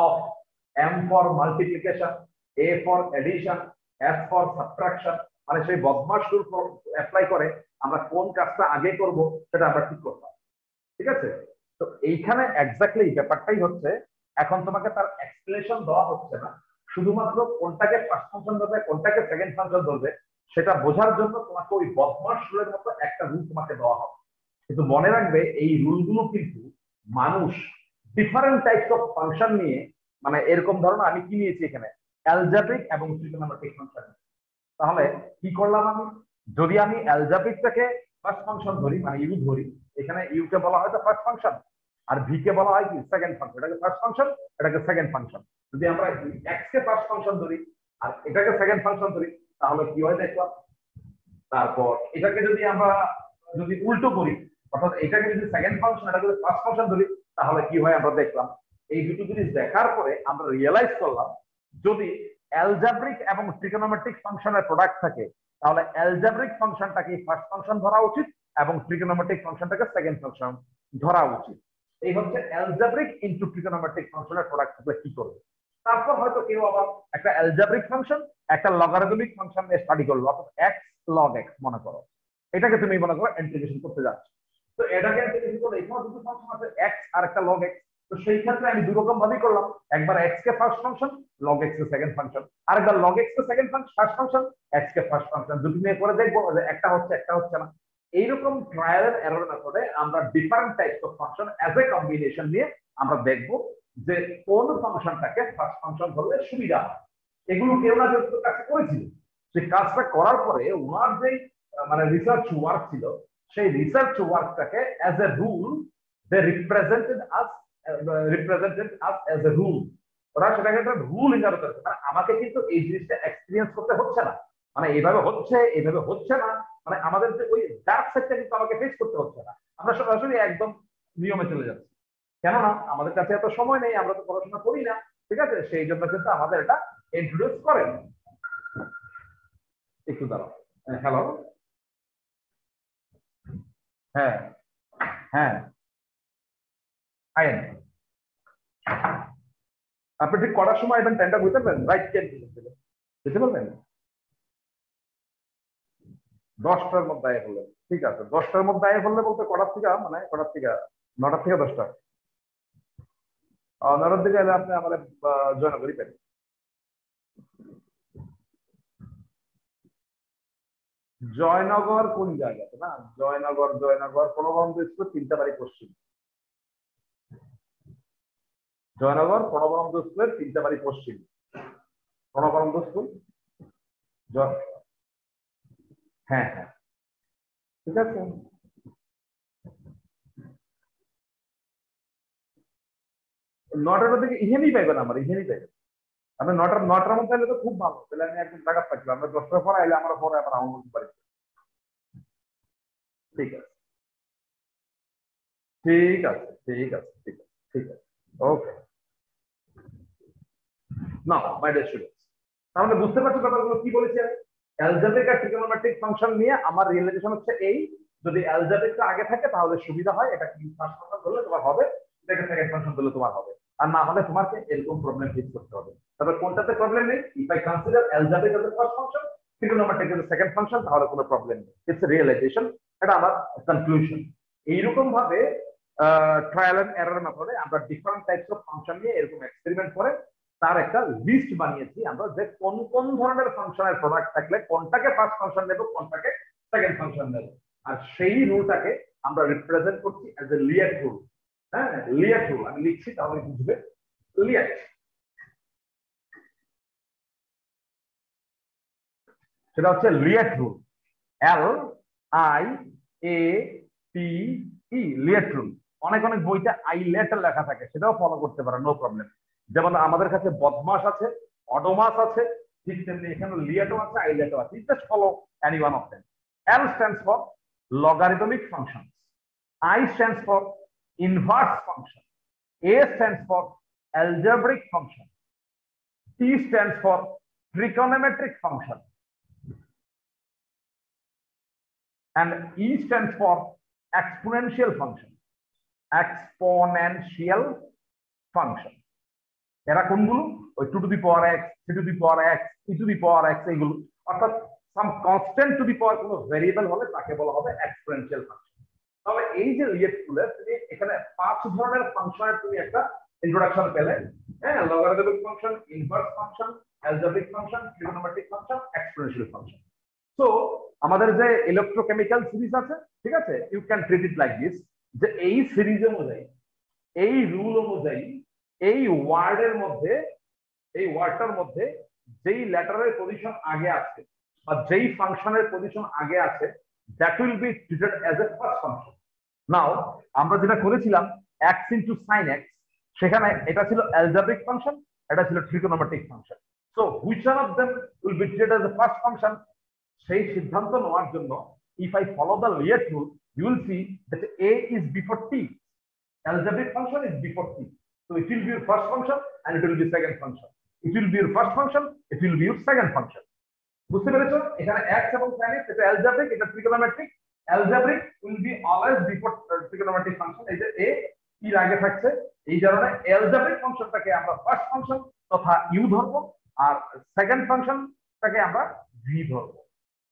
of, M for multiplication, A for addition, S for subtraction. মানে সেই বদমাশ রুল অ্যাপ্লাই করে আমরা কোন কাজটা আগে করব সেটা আমরা ঠিক করতাম। ঠিক আছে, তো এইখানে এক্স্যাক্টলি ব্যাপারটাই হচ্ছে এখন তোমাকে তার এক্সপ্লেনেশন দেওয়া হচ্ছে না, শুধুমাত্র কোনটাকে ফার্স্ট ফাংশন ধরবে কোনটাকে সেকেন্ড ফাংশন ধরবে সেটা বোঝার জন্য তোমাকে ওই বদমাশ রুলের মতো একটা রুল তোমাকে দেওয়া হবে। কিন্তু মনে রাখবে এই রুলগুলো কিন্তু মানুষ ডিফারেন্ট টাইপস অফ ফাংশন নিয়ে, মানে এরকম ধরনের আমি কি নিয়েছি এখানে অ্যালজেব্রিক এবং ট্রিগোনোমেট্রিক ফাংশন। তাহলে কি করলাম আমি, যদি আমি অ্যালজেব্রিকটাকে ফার্স্ট ফাংশন ধরি মানে ইউ ধরি, এখানে ইউ কে বলা হয় ফার্স্ট ফাংশন আর ভি কে বলা হয় কি সেকেন্ড ফাংশন। এটাকে ফার্স্ট ফাংশন, এটাকে সেকেন্ড ফাংশন। যদি আমরা এক্স কে ফার্স্ট ফাংশন ধরি আর এটাকে সেকেন্ড ফাংশন ধরি তাহলে কি হয় দেখলাম। তারপর এটাকে যদি আমরা যদি উল্টো করি, অর্থাৎ এটাকে যদি সেকেন্ড ফাংশন এটাকে যদি ফার্স্ট ফাংশন ধরি তাহলে কি হয় আমরা দেখলাম। এই দুটো জিনিস দেখার পরে আমরা রিয়েলাইজ করলাম যদি অ্যালজেব্রিক এবং ট্রিগোনোমেট্রিক ফাংশনের প্রোডাক্ট থাকে তাহলে অ্যালজেব্রিক ফাংশনটাকে ফার্স্ট ফাংশন ধরা উচিত এবং ট্রিগোনোমেট্রিক ফাংশনটাকে সেকেন্ড ফাংশন ধরা উচিত। এই হচ্ছে অ্যালজেব্রিক ইনটু ট্রিগোনোমেট্রিক ফাংশনের প্রোডাক্ট থাকলে কি করবে। তারপর হয়তো কেউ আবার একটা অ্যালজেব্রিক ফাংশন একটা লগারিদমিক ফাংশন নিয়ে স্টাডি করলো, অর্থাৎ এক্স লগ এক্স মনে করো, এটাকে তুমি মনে করো ইন্টিগ্রেশন করতে যাচ্ছ। তো এটাকে ইন্টিগ্রেশন করলে এখানে দুটো ফাংশন আছে এক্স আর একটা লগ এক্স। তো সেই ক্ষেত্রে আমি দুই রকম ভাবেই করলাম, একবার এক্স কে ফার্স্ট ফাংশন, লগ এক্স কে সেকেন্ড ফাংশন, আরেকবার লগ এক্স কে second function first function, x কে ফার্স্ট ফাংশন। দুটো নিয়ে করে দেখবো যে একটা হচ্ছে একটা হচ্ছে না। এইরকম ট্রায়াল এন্ড এরর মেথডে আমরা different types of function as a combination নিয়ে আমরা দেখবো যে কোন ফাংশনটাকে ফার্স্ট ফাংশন ধরলে সুবিধা হয়। এগুলো কেউ না কেউ কাছে করেছিল, সেই কাজটা করার পরে ওনার যে মানে রিসার্চ ওয়ার্ক ছিল সেই রিসার্চ ওয়ার্কটাকে as a rule they represented us as a rule. ওরা সেটাকে একটা রুল হিসাবে করেছে। মানে আমাকে কিন্তু এই জিনিসটা এক্সপিরিয়েন্স করতে হচ্ছে না, মানে এইভাবে হচ্ছে এইভাবে হচ্ছে না, মানে আমাদের যে ওই ডার্ক সাইডটা কিন্তু আমাকে ফেস করতে হচ্ছে না, আমরা সরাসরি একদম নিয়মে চলে যাচ্ছি। কেননা আমাদের কাছে এত সময় নেই, আমরা তো পড়াশোনা করি না, ঠিক আছে, সেই জন্য কিন্তু আমাদের এটা ইন্ট্রোডিউস করেন। একটু দাঁড়াও, হ্যালো, হ্যাঁ হ্যাঁ আইন আপনি ঠিক করার সময় এবং টাইমটা বুঝতে পারবেন, রাইট টাইম বুঝতে পারবেন। 10টার মধ্যে আয় হলে ঠিক আছে, 10টার মধ্যে আয় হলে বলতে কটার থেকে মানে কটার থেকে 9টা থেকে 10টা। 9টার দিকে এলে আপনি আমাদের জয়নগরই পেন। জয়নগর কোন জায়গাতে না? জয়নগর প্রণবানন্দ স্কুল 3টা বাড়ি পশ্চিম। জয়নগর প্রণবানন্দ স্কুলের 3টা বাড়ি পশ্চিম। প্রণবানন্দ স্কুল, হ্যাঁ হ্যাঁ ঠিক আছে। নটার দিকে ইহেনই পাইবেন, আমার ইহেনই পাইবেন। আপনি 9টার মধ্যে এলে তো খুব ভালো, তাহলে আমি একদম টাকা পাচ্ছিলাম। আমরা 10টার পরে আইলে আমার পরে আবার আমার বলতে পারি। ঠিক আছে ঠিক আছে ঠিক আছে ঠিক আছে ঠিক আছে ওকে। না মাই ডিয়ার স্টুডেন্টস, তাহলে বুঝতে পারছো ব্যাপারগুলো কি বলেছে? অ্যালজেব্রিক আর ট্রিগোনোমেট্রিক ফাংশন নিয়ে আমার রিয়েলাইজেশন হচ্ছে এই, যদি অ্যালজেব্রিকটা আগে থাকে তাহলে সুবিধা হয়, এটা কি ফার্স্ট ফাংশন ধরলে তোমার হবে, এটাকে সেকেন্ড ফাংশন ধরলে তোমার হবে, আর না হলে তোমাকে এরকম প্রবলেম ফেস করতে হবে। তবে কোনটাতে প্রবলেম নেই, if I consider algebraic as first function, trigonometric as second function, তাহলে কোনো প্রবলেম নেই। ইটস রিয়েলাইজেশন, এটা আমার কনক্লুশন। এইরকম ভাবে ট্রায়াল এন্ড এরর মেথডে আমরা ডিফারেন্ট টাইপস অফ ফাংশন নিয়ে এরকম এক্সপেরিমেন্ট করে তার একটা লিস্ট বানিয়েছি আমরা, যে কোন কোন ধরনের ফাংশনের প্রোডাক্ট থাকলে কোনটাকে ফার্স্ট ফাংশন নেব, কোনটাকে সেকেন্ড ফাংশন নেব, আর সেই রুলটাকে আমরা রিপ্রেজেন্ট করছি অ্যাজ এ লিয়াট রুল। হ্যাঁ, লিয়াট রুল আমি লিখছি তাহলে বুঝবে। লিয়াট, সেটা হচ্ছে লিয়াট রুল, LIATE, লিয়াট রুল। অনেক অনেক বইতে আইলেট লেখা থাকে, সেটাও ফলো করতে পারে, নো প্রবলেম। যেমন আমাদের কাছে বদমাস আছে, অডোমাস আছে, ঠিক তেমনি এখানে লিয়াটো আছে, আইলেটো আছে। Just follow any one of them. L stands for logarithmic functions, I stands for inverse function, A stands for algebraic function, T stands for trigonometric function, and E stands for exponential function. Exponential function, এরা কোনগুলো? ওই 2 two the power x, 3 two the power x, e to the power x, এইগুলো। অর্থাৎ সাম constant two the পাওয়ার কোনো variable হলে তাকে বলা হবে এক্সপোনেনশিয়াল ফাংশন। তাহলে এই যে লিয়াট রুলে তুমি এখানে 5 ধরনের ফাংশনের তুমি একটা ইন্ট্রোডাকশন পেলে। হ্যাঁ, logarithmic function, inverse function, algebraic function, trigonometric function, exponential function. So আমাদের যে ইলেকট্রোকেমিক্যাল সিরিজ আছে, ঠিক আছে, you can treat it like this, যে এই সিরিজ অনুযায়ী, এই রুল অনুযায়ী, এই ওয়ার্ডের মধ্যে, এই ওয়ার্ডটার মধ্যে যেই লেটারের পজিশন আগে আছে বা যেই ফাংশনের পজিশন আগে আছে, that will be treated as a first function. Now আমরা যেটা করেছিলাম x ইনটু sin x, সেখানে এটা ছিল অ্যালজেব্রিক ফাংশন, এটা ছিল trigonometric function. So which one of them will be treated as a first function, সেই সিদ্ধান্ত নেওয়ার জন্য if I follow the LIATE rule, you will see that a is before t, algebraic function is before t. So it will be your first function and it will be second function. It will be your first function, it will be your second function. বুঝতে পেরেছো? এখানে x এবং sin x, এটা algebraic, এটা trigonometric. Algebraic will be always before trigonometric function. এই যে a এর আগে থাকছে, এই কারণে algebraic ফাংশনটাকে আমরা ফার্স্ট ফাংশন তথা u ধরবো, আর সেকেন্ড ফাংশনটাকে আমরা v ধরবো।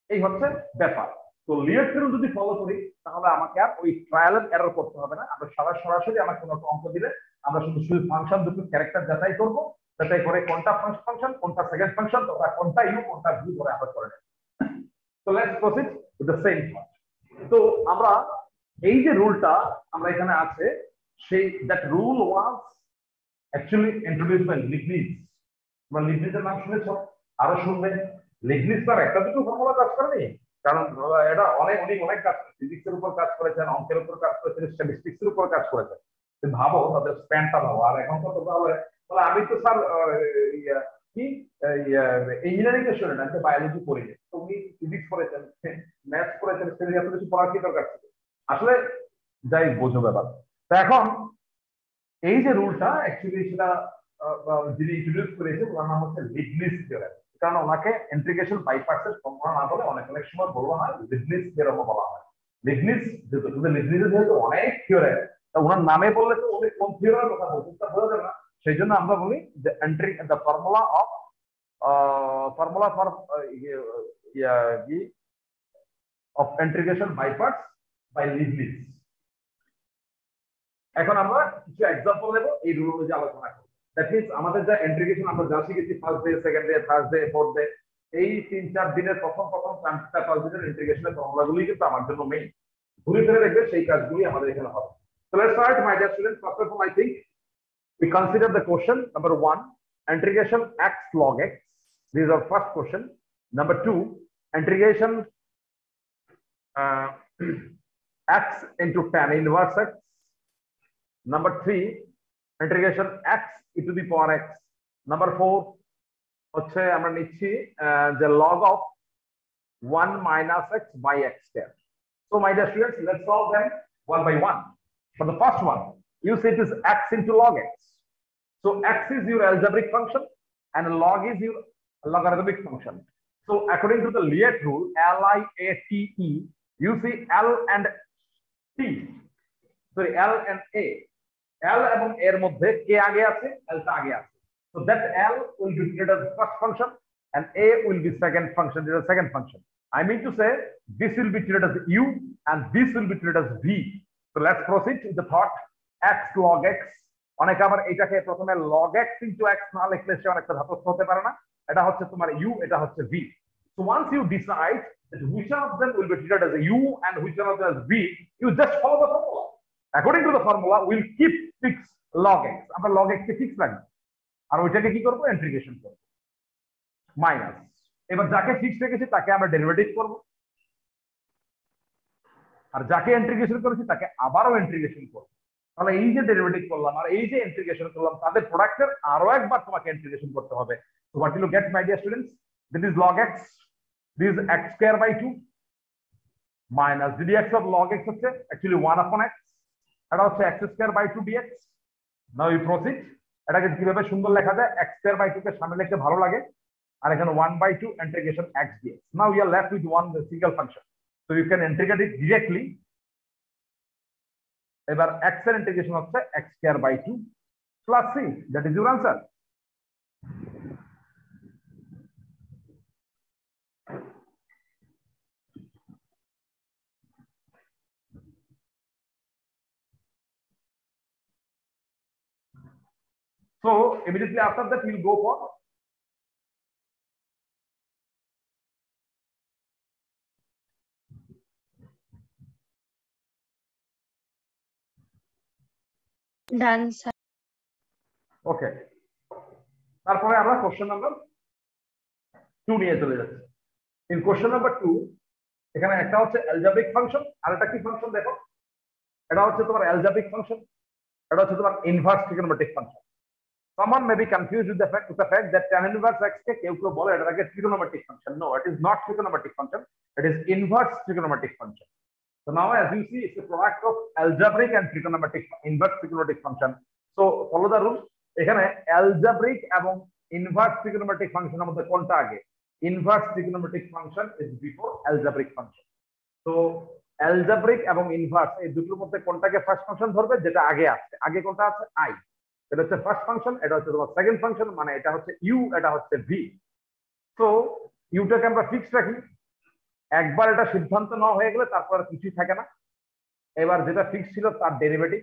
এই হচ্ছে ব্যাপার। তো লিয়াট রুল যদি ফলো করি তাহলে আমাকে আর ওই ট্রায়াল এন্ড এরর করতে হবে না। আমরা সরাসরি আমাকে কোনো অঙ্ক দিলে আমরা শুধু ফাংশন দুটো ক্যারেক্টার যাচাই করব, যাচাই করে কোনটা ফার্স্ট ফাংশন, কোনটা সেকেন্ড ফাংশন, তথা কোনটা ইউ, কোনটা ভি ধরে আমরা করে নেব। তো let's proceed with the same part. তো আমরা এই যে রুলটা আমরা এখানে আছে, সেই that rule was actually introduced by Leibniz. তোমরা লিবনিজের নাম শুনেছো, আরো শুনবে। লিবনিজ তার একটা দুটো ফর্মুলা কাজ করেনি, কারণ এটা অনেক কাজ, ফিজিক্সের উপর কাজ করেছেন, অঙ্কের উপর কাজ করেছেন, স্ট্যাটিস্টিক্স এর উপর কাজ করেছেন। ভাবো তাদের স্প্যানটা ভাবো। আর এখন তো বলে আমি তো স্যার কি ইঞ্জিনিয়ারিং এর স্টুডেন্ট, আমি তো বায়োলজি পড়িনি, তুমি ফিজিক্স পড়েছেন, ম্যাথস পড়েছেন, সেটা এত কিছু পড়ার কি দরকার ছিল? আসলে যাই বোঝো ব্যাপার। তো এখন এই যে রুলটা অ্যাকচুয়ালি সেটা যিনি ইন্ট্রোডিউস করেছে ওনার নাম হচ্ছে লিবনিজ থিওরেম। কারণ ওনাকে ইন্টিগ্রেশন বাই পার্টসের ফর্মুলা না বলে অনেক সময় বলা হয় লিবনিজ থিওরেমও বলা হয়। লিবনিজ যেহেতু অনেক থিওরেম, ওনার নামে বললে তো উনি কোন থিওরেমের কথা বলছেন তা বোঝা যাবে না। সেই জন্য আমরা বলি যে the formula for integration by parts by Leibniz. এখন আমরা কিছু एग्जांपल নেব এই রুল অনুযায়ী আলোচনা করব। দ্যাট মিন্স আমাদের যা ইন্টিগ্রেশন আমরা যা শিখেছি first day, second day, Thursday, fourth day, এই 3-4 দিনের প্রথম 4-5 দিনের ইন্টিগ্রেশনের ফর্মুলাগুলোই কিন্তু আমার জন্য মেইন। ঘুরে ফিরে দেখবে সেই কাজগুলি আমাদের এখানে হবে। So let's start, my dear students. First of all, I think we consider the question number 1, integration x log x. This is our first question. Number 2, integration x into tan inverse x. Number 3, integration x e to the power x. Number 4, হচ্ছে আমরা নিচ্ছি the log of 1 minus x by x square. So my dear students, let's solve them one by one. For the first one, you say it is x into log x. So x is your algebraic function and log is your logarithmic function. So according to the Liat rule, L-I-A-T-E, you see L and T. Sorry, L and A. L এবং এর মধ্যে কে আগে আছে, L টা আগে আছে. So that L will be treated as first function and A will be second function. This is a second function. I mean to say this will be treated as U and this will be treated as V. So let's proceed with the thought x log x. অনেকে আবার এটাকে প্রথমে log x into x না লিখলে সে অনেকটা ধাতস্থ হতে পারে না। এটা হচ্ছে তোমার u, এটা হচ্ছে v. So once you decide that which of them will be treated as a u and which one of them as v, you just follow the formula. According to the formula, we'll keep fix log x. আমরা log x কে fix রাখবো আর ওইটাকে কি করব, integration করব minus. এবার যাকে fix রেখেছি তাকে আমরা ডেরিভেটিভ করব আর যাকে ইন্টিগ্রেশন করেছি তাকে আবারও ইন্টিগ্রেশন করব। তাহলে এই যে ডেরিভেটিভ করলাম আর এই যে ইন্টিগ্রেশন করলাম তাদের প্রোডাক্টের আরো একবার তোমাকে ইন্টিগ্রেশন করতে হবে। So what will you get my dear students, this is log x, this is x square by 2 minus dx of log x হচ্ছে অ্যাকচুয়ালি 1 upon x, এটা হচ্ছে x square by 2 dx। Now you proceed. এটাকে কিভাবে সুন্দর লেখা যায়, x square by 2 কে সামনে লিখতে ভালো লাগে আর এখানে 1/2 integration x dx. Now we are left with one single function, so you can integrate it directly. এবার x এর ইন্টিগ্রেশন হচ্ছে x square by 2 plus c, that is your answer. So immediately after that we'll go for done sir. Okay, তারপরে আমরা question number 2 নিয়ে চলে যাচ্ছি। In question number 2 এখানে একটা হচ্ছে অ্যালজেব্রিক ফাংশন আর একটা কি ফাংশন দেখো, এটা হচ্ছে তোমার অ্যালজেব্রিক ফাংশন, এটা হচ্ছে তোমার inverse trigonometric function. Someone may be confused with the fact that tan inverse x কে কেউ কেউ বলে এটাকে trigonometric function. No, it is not trigonometric function, it is inverse trigonometric function. So now as you see, it's a product of algebraic and trigonometric inverse trigonometric function. So follow the rule. এখানে algebraic এবং inverse trigonometric function এর মধ্যে কোনটা আগে? Inverse trigonometric function is before algebraic function. So algebraic এবং inverse এই দুটোর মধ্যে কোনটাকে ফার্স্ট ফাংশন ধরবে, যেটা আগে আছে। আগে কোনটা আছে? I. এটা হচ্ছে ফার্স্ট ফাংশন, এটা হচ্ছে তোমার সেকেন্ড ফাংশন, মানে এটা হচ্ছে u, এটা হচ্ছে v। সো ইউটাকে আমরা ফিক্স রাখি, একবার এটা সিদ্ধান্ত নেওয়া হয়ে গেলে তারপর আর কিছুই থাকে না। এবার যেটা ফিক্স ছিল তার ডেরিভেটিভ,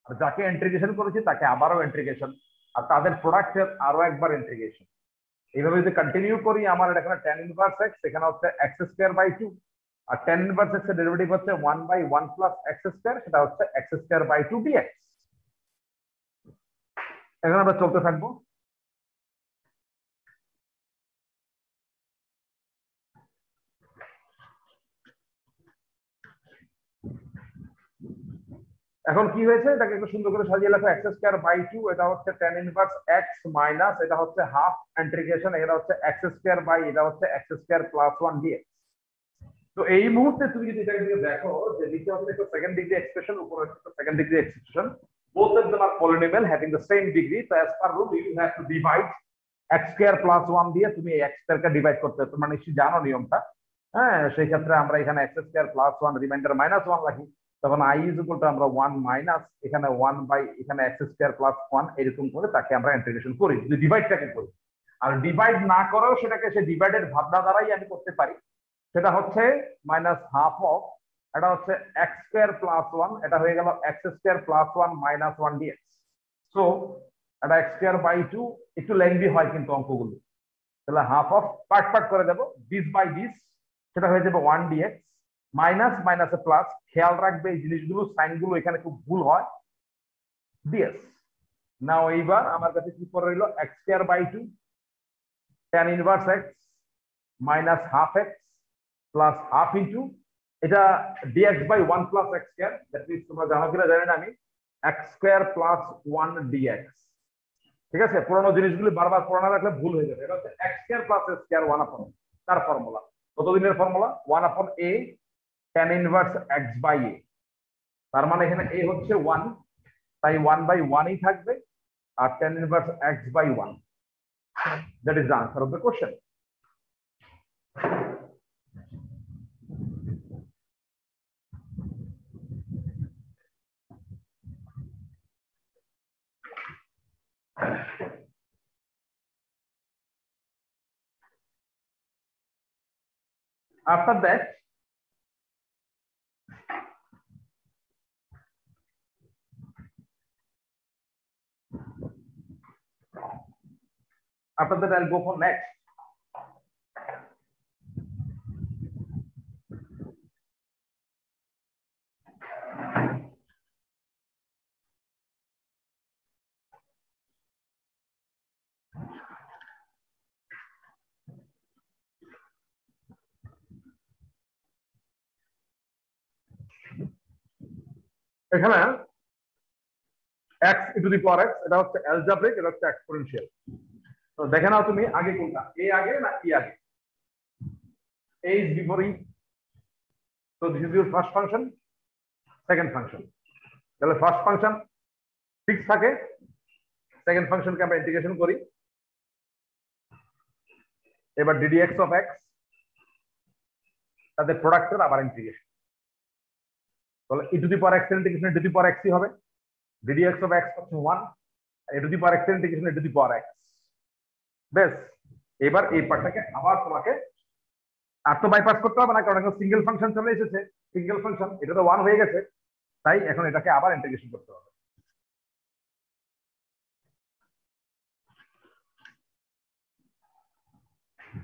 আর যাকে ইন্টিগ্রেশন করেছি তাকে আবারও ইন্টিগ্রেশন, আর তাদের প্রোডাক্টের আরো একবার ইন্টিগ্রেশন। এইভাবে যদি কন্টিনিউ করি, আমার এখানে tan ইনভার্স x, এখানে হচ্ছে x স্কয়ার বাই 2, আর tan ইনভার্স x এর ডেরিভেটিভ হচ্ছে 1/1 প্লাস x স্কয়ার, সেটা হচ্ছে x স্কয়ার বাই 2 dx। এখন আমরা চলতে থাকবো। এখন কি হয়েছে, এটাকে একটু সুন্দর করে সাজিয়ে লেখো, x স্কয়ার বাই 2, এটা হচ্ছে tan ইনভার্স x মাইনাস এটা হচ্ছে হাফ ইন্টিগ্রেশন, এটা হচ্ছে x স্কয়ার বাই এটা হচ্ছে x স্কয়ার প্লাস 1 dx। তো এই মুহূর্তে তুমি যদি এটাকে দেখো যে নিচে হচ্ছে একটা সেকেন্ড ডিগ্রি এক্সপ্রেশন, উপরে হচ্ছে second degree expression, both of them are polynomial having the same degree, so as per rule you have to divide x square plus 1 দিয়ে তুমি এই x স্কয়ার কে ডিভাইড করতে হবে। তোমরা নিশ্চয়ই জানো নিয়মটা। হ্যাঁ, সেই ক্ষেত্রে আমরা এখানে x স্কয়ার প্লাস 1 রিমাইন্ডার -1 রাখি, তখন i ইজ ইকুয়াল টু আমরা 1 মাইনাস এখানে 1 বাই এখানে x স্কয়ার প্লাস 1 এরকম করে তাকে আমরা ইন্টিগ্রেশন করি, যদি ডিভাইডটাকে করি। আর ডিভাইড না করেও সেটাকে সে ডিভাইডেড ভাবনা দ্বারাই আমি করতে পারি, সেটা হচ্ছে -1/2 অফ এটা হচ্ছে এক্স স্কয়ার প্লাস 1, এটা হয়ে গেল x square plus 1 minus 1 d x. So এটা এক্স স্কয়ার বাই 2, একটু লেংদি হয় কিন্তু অঙ্কগুলো, তাহলে হাফ অফ পার্ট পার্ট করে দেবো, দিস বাই দিস, সেটা হয়ে যাবে 1 ডিএক্স মাইনাস মাইনাসে প্লাস, খেয়াল রাখবে এই জিনিসগুলো সাইনগুলো এখানে খুব ভুল হয়, ডিএস। নাও এইবার আমার কাছে কি পড়ে রইল, x square by 2 tan inverse x minus half x plus half into এটা dx by 1 plus x square, that means তোমরা জানো কিনা জানি না আমি, এক্স স্কয়ার প্লাস 1 ডিএক্স। ঠিক আছে, পুরোনো জিনিসগুলি বারবার পুরানো রাখলে ভুল হয়ে যাবে। এটা হচ্ছে x square plus x square 1 আপন, তার ফর্মুলা কতদিনের ফর্মুলা, 1 আপন a tan inverse x by a। তার মানে এখানে a হচ্ছে 1, তাই 1 বাই 1 ই থাকবে, আর tan inverse x by 1, that is the answer of the question. After that, I'll go for next. এখানে x into the power x, এটা হচ্ছে algebraic, এটা হচ্ছে exponential। তো দেখে নাও তুমি আগে কোনটা, a আগে না e আগে? a is before e, so this is your first function, second function। তাহলে ফার্স্ট ফাংশন ফিক্স থাকে, সেকেন্ড ফাংশনকে আমরা ইন্টিগ্রেশন করি। এবার ddx of x, তাদের প্রোডাক্টের আবার ইন্টিগ্রেশন, তাহলে e to the power x এর integration d to the power x হবে, ddx of x হচ্ছে 1, e to the power x এর integration d to the power x। বেশ, এবার এই পার্টটাকে আবার তোমাকে আর তো বাইপাস করতে হবে না, কারণ এখন সিঙ্গেল ফাংশন চলে এসেছে, সিঙ্গেল ফাংশন, এটা তো 1 হয়ে গেছে, তাই এখন এটাকে আবার ইন্টিগ্রেশন করতে হবে।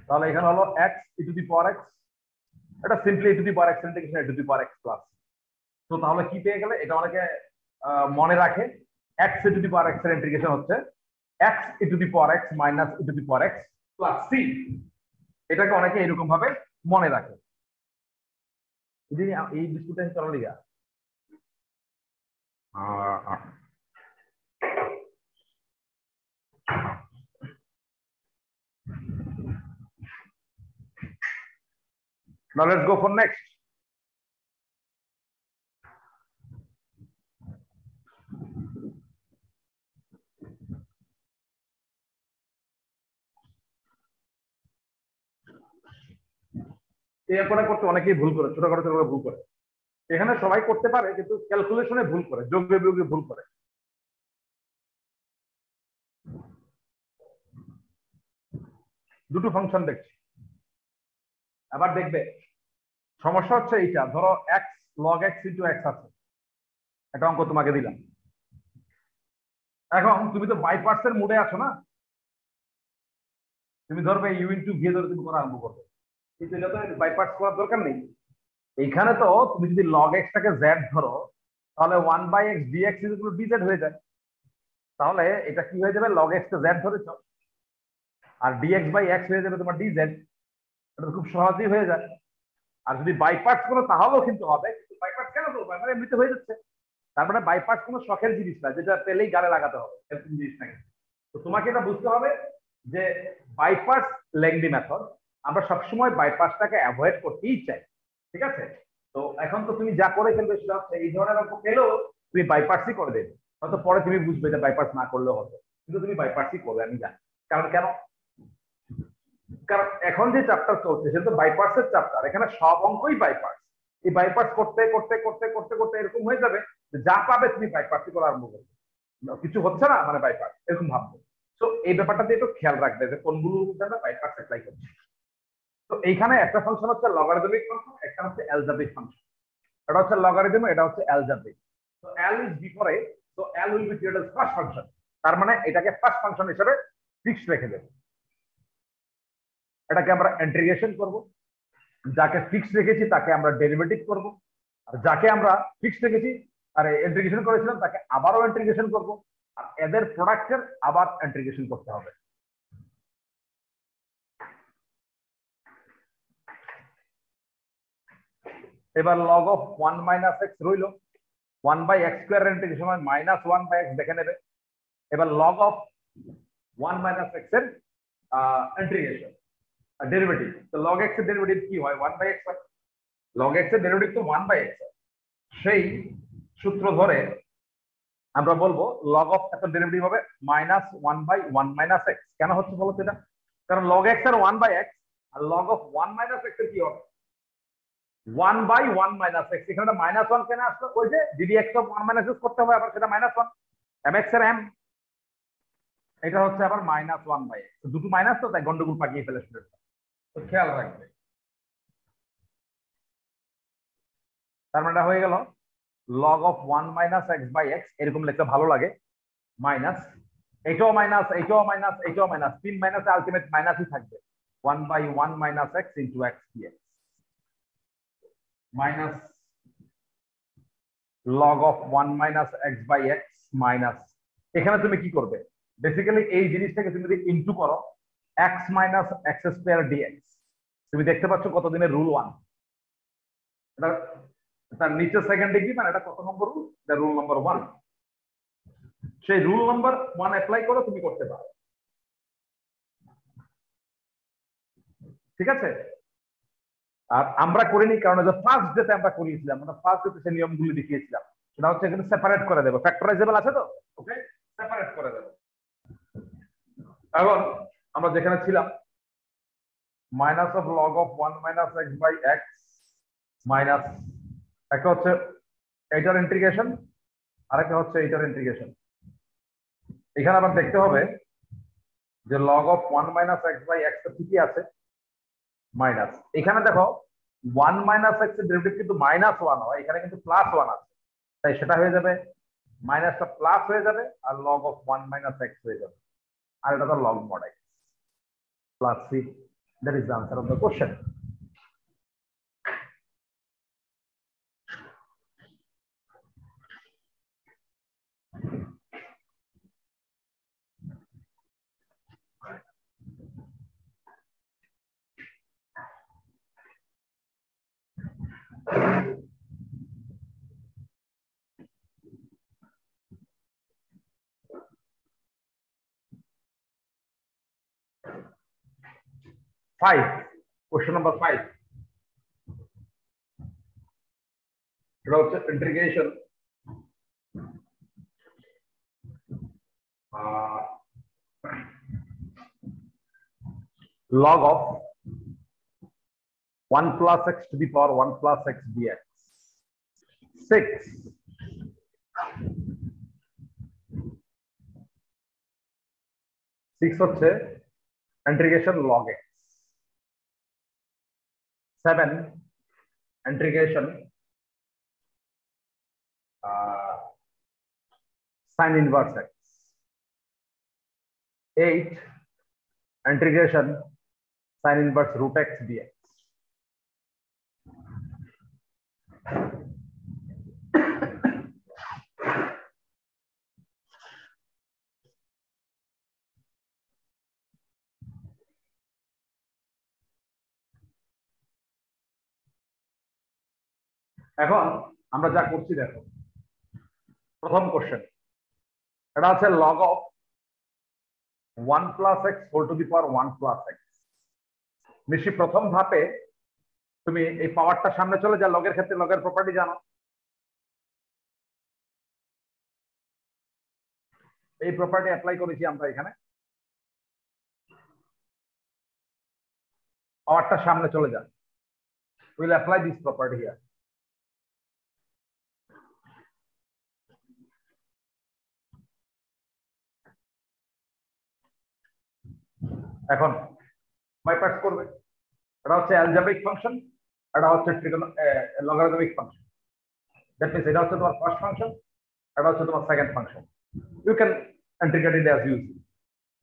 তাহলে এখানে হলো x e to the power x, এটা simply e to the power x integration e to the power x plus. তো তাহলে কি পেয়ে গেলে, এটা অনেকে মনে রাখে, x e to the power x এর ইন্টিগ্রেশন হচ্ছে x e to the power x minus e to the power x plus c। এটাকে অনেকে এরকম ভাবে মনে রাখে। এই বিস্কুটটা চলো লিগা now let's go for next. এরপরে করতে অনেকেই ভুল করে, ছোটখাটো ছোট ভুল করে। এখানে সবাই করতে পারে, কিন্তু ক্যালকুলেশনে ভুল করে, যোগ বিয়োগে ভুল করে। দুটো ফাংশন দেখছি, আবার দেখবে সমস্যা হচ্ছে এইটা, ধরো x log x into x আছে, এটা অঙ্ক তোমাকে দিলাম। এখন তুমি তো বাই পার্টসের মোডে আছো না, তুমি ধরবে u into v ধরে তুমি করা আরম্ভ করবে, কিন্তু এটা তো বাই পার্টস করার দরকার নেই। এইখানে তো তুমি যদি log x টাকে z ধরো, তাহলে 1/x dx dz হয়ে যায়। তাহলে এটা কি হয়ে যাবে, log x কে z ধরেছ, আর dx বাই x হয়ে যাবে তোমার dz। এটা খুব সহজেই হয়ে যায়। আর যদি বাই পার্টস করো তাহলেও কিন্তু হবে, কিন্তু বাই পার্টস কেন করবো, মানে এমনিতে হয়ে যাচ্ছে। তার মানে বাই পার্টস কোনো শখের জিনিস না, যেটা পেলেই গালে লাগাতে হবে, এরকম জিনিস নাকি। তো তোমাকে এটা বুঝতে হবে যে বাই পার্টস লেংদি মেথড, আমরা সবসময় বাই পার্টসটাকে অ্যাভয়েড করতেই চাই। ঠিক আছে, তো এখন তো তুমি যা করে ফেলবে সেটা হচ্ছে এই ধরনের অঙ্ক পেলেও তুমি বাই পার্টসই করে দেবে, হয়তো পরে তুমি বুঝবে যে বাই পার্টস না করলেও হতো, কিন্তু তুমি বাই পার্টসই করবে, আমি জানি। কারণ কেন, কারণ এখন যে চ্যাপ্টার চলছে সেটা তো বাই পার্টসের চ্যাপ্টার, এখানে সব অঙ্কই বাই পার্টস। এই বাই পার্টস করতে করতে করতে করতে করতে এরকম হয়ে যাবে যা পাবে তুমি বাই পার্টসই করা আরম্ভ করবে, কিছু হচ্ছে না মানে বাই পার্টস এরকম ভাববে। তো এই ব্যাপারটা দিয়ে একটু খেয়াল রাখবে যে কোনগুলোর মধ্যে আমরা বাই পার্টস অ্যাপ্লাই করছি। তো এইখানে একটা ফাংশন হচ্ছে লগারিদমিক ফাংশন, একটা হচ্ছে অ্যালজেব্রিক ফাংশন। এটা হচ্ছে লগারিদম, এটা হচ্ছে অ্যালজেব্রিক। তো L is before A, so L will be treated as first function. তার মানে এটাকে ফার্স্ট ফাংশন হিসেবে ফিক্সড রেখে দেব। এটাকে আমরা ইন্টিগ্রেশন করব, যাকে ফিক্সড রেখেছি তাকে আমরা ডেরিভেটিভ করব, আর যাকে আমরা ফিক্সড রেখেছি আর ইন্টিগ্রেশন করেছিলাম তাকে আবারও ইন্টিগ্রেশন করব, আর এদের প্রোডাক্টের আবার ইন্টিগ্রেশন করতে হবে। এবার log of 1 minus x রইল, 1 by x স্কয়ার ইন্টিগ্রেশন হয় minus 1 by x দেখে নেবে। এবার log of 1 minus x এর ইন্টিগ্রেশন ডেরিভেটিভ, তো log x এর ডেরিভেটিভ কি হয়? 1 by x হয়। log x এর ডেরিভেটিভ তো 1 by x হয়। সেই সূত্র ধরে আমরা বলবো log of এর ডেরিভেটিভ হবে minus 1 by 1 minus x। কেন হচ্ছে বলো তো এটা? কারণ log x এর 1 by x R log of 1 minus x এর কি হবে? 1 by 1 minus x। এখানে মাইনাস 1 কেন আসলো? ওই যে যদি x of 1 minus x করতে হবে আবার সেটা -1 mx এর m, এটা হচ্ছে আবার -1 by x। দুটো মাইনাস তো তাই গন্ডগোল পাকিয়ে ফেলে স্টুডেন্ট, তো খেয়াল রাখবে। তার মানে হয়ে গেল log of 1 minus x by x, এরকম লিখতে ভালো লাগে, মাইনাস এটাও মাইনাস এটাও মাইনাস এটাও মাইনাস, 3 মাইনাস আলটিমেট মাইনাসই থাকবে, 1 by 1 minus x into x dx minus log of 1 minus x by x minus, এখানে তুমি কি করবে? বেসিক্যালি এই জিনিসটাকে তুমি যদি ইনটু করো x minus x square dx, তুমি দেখতে পাচ্ছ কত দিনের রুল 1, এটা তার নিচে সেকেন্ড ডিগ্রি, মানে এটা কত নম্বর রুল? এটা রুল নম্বর 1। সেই রুল নাম্বার 1 অ্যাপ্লাই করে তুমি করতে পারো, ঠিক আছে? আর আমরা করিনি কারণ যে ফার্স্ট ডেতে আমরা করিয়েছিলাম, আমরা ফার্স্ট ডেতে সেই নিয়মগুলো দেখিয়েছিলাম। সেটা হচ্ছে এখানে সেপারেট করে দেবো, ফ্যাক্টরাইজেবল আছে তো, ওকে, সেপারেট করে দেবো। এখন আমরা যেখানে ছিলাম minus of log of 1 minus x by x minus, একটা হচ্ছে এইটার ইন্টিগ্রেশন আর একটা হচ্ছে এইটার ইন্টিগ্রেশন। এখানে আবার দেখতে হবে যে log of 1 minus x by x তো ঠিকই আছে, মাইনাস এখানে দেখো 1 minus x এর ডেরিভেটিভ কিন্তু -1 হয়, এখানে কিন্তু +1 আছে, তাই সেটা হয়ে যাবে মাইনাসটা প্লাস হয়ে যাবে আর log of 1 minus x হয়ে যাবে, আর এটা তো log mod x plus c। that is the answer of the question. Question number 5, এটা হচ্ছে integration log of 1 plus x to the power 1 plus x dx 6 হচ্ছে integration log x, 7 integration sin inverse x, 8 integration sin inverse root x dx। এখন আমরা যা করছি দেখো, প্রথম question এটা আছে log of 1 plus x whole to the power 1 plus x। নিশ্চয়ই প্রথম ধাপে তুমি এই পাওয়ারটা সামনে চলে যা, লগের ক্ষেত্রে লগের প্রপার্টি জানো, এই প্রপার্টি অ্যাপ্লাই করেছি আমরা এখানে, পাওয়ারটা সামনে চলে যায়, will apply this property here. এখন বাই পার্টস করবে, এটা হচ্ছে অ্যালজেব্রিক ফাংশন, এটা হচ্ছে লগারিদমিক ফাংশন। দ্যাট মিন্স এটা হচ্ছে তোমার ফার্স্ট ফাংশন, এটা হচ্ছে তোমার second function. You can integrate it as you see,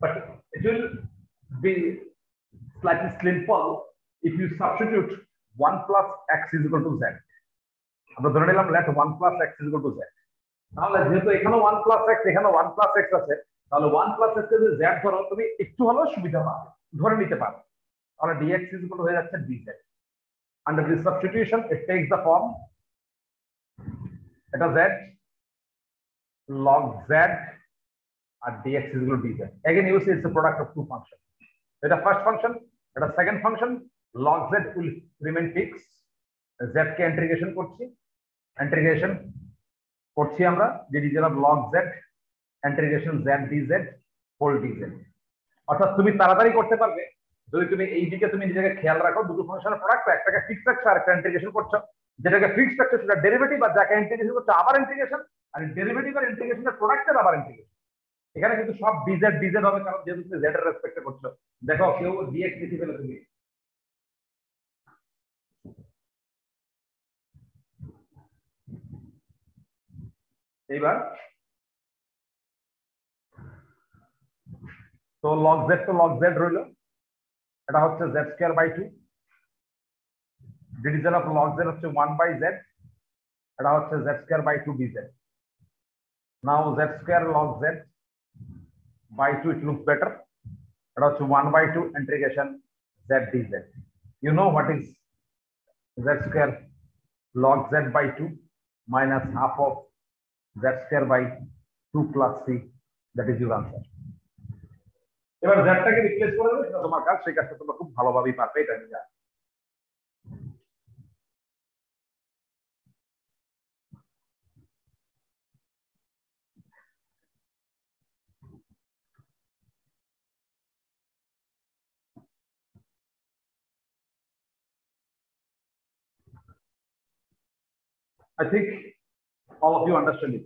but it will be slightly simple if you substitute 1 plus x is equal to z. আমরা ধরে নিলাম let 1 plus x is equal to z, তাহলে যেহেতু এখানে 1 plus x এখানে 1 plus x আছে, তাহলে 1 plus x এর z ধরো তুমি একটু হলেও সুবিধা পাবে, ধরে নিতে পারো। তাহলে dx is equal to হয়ে যাচ্ছে dz। Under this substitution it takes the form এটা z log z R dx is equal to dz. Again you see it's a product of two functions. এটা first function, এটা second function. Log z will remain fixed, z K integration করছি আমরা যেটি যেটা log z integration z dz whole dz। অর্থাৎ তুমি তাড়াতাড়ি করতে পারবে যদি তুমি এই দিকে তুমি নিজেকে খেয়াল রাখো, দুটো ফাংশনের প্রোডাক্ট, একটাকে ফিক্স রাখছো আর একটা ইন্টিগ্রেশন করছো। যেটাকে ফিক্স রাখছো সেটা ডেরিভেটিভ, আর যাকে ইন্টিগ্রেশন করছো আবার ইন্টিগ্রেশন, আর ডেরিভেটিভ আর ইন্টিগ্রেশনের প্রোডাক্টের আবার ইন্টিগ্রেশন। এখানে কিন্তু সব dz dz হবে, কারণ যেহেতু তুমি z এর রেসপেক্টে করছো। দেখো কেউ dx লিখে ফেলে তুমি, এইবার তো log z রইল, এটা হচ্ছে z square by 2, division of log z হচ্ছে 1 বাই z, এটা হচ্ছে z square by 2 dz। Now z square log z by 2 it looks better, এটা হচ্ছে 1 by 2 integration z dz। You know what is z square log z by 2 minus half of z square by 2 plus c, that is your answer। এবার z টাকে replace করে দেবে, সেটা তোমার কাজ, সেই কাজটা তোমরা খুব ভালোভাবেই পারবে, এটা আমি জানি। I think all of you understand it.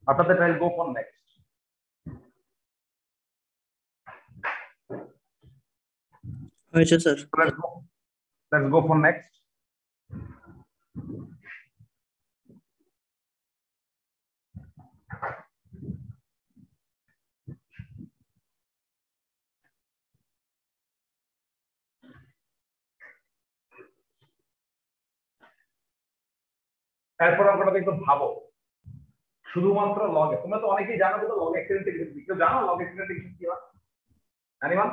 After that, I'll go for next. Yes, sir. Let's go for next. এরপর অঙ্কটা একটু ভাবো, শুধুমাত্র লগ এক্স। তোমরা তো অনেকেই জানো যে লগ এক্স এর ইন্টিগ্রেশন কি, কেউ জানো লগ এক্স এর ইন্টিগ্রেশন কি হয়? Anyone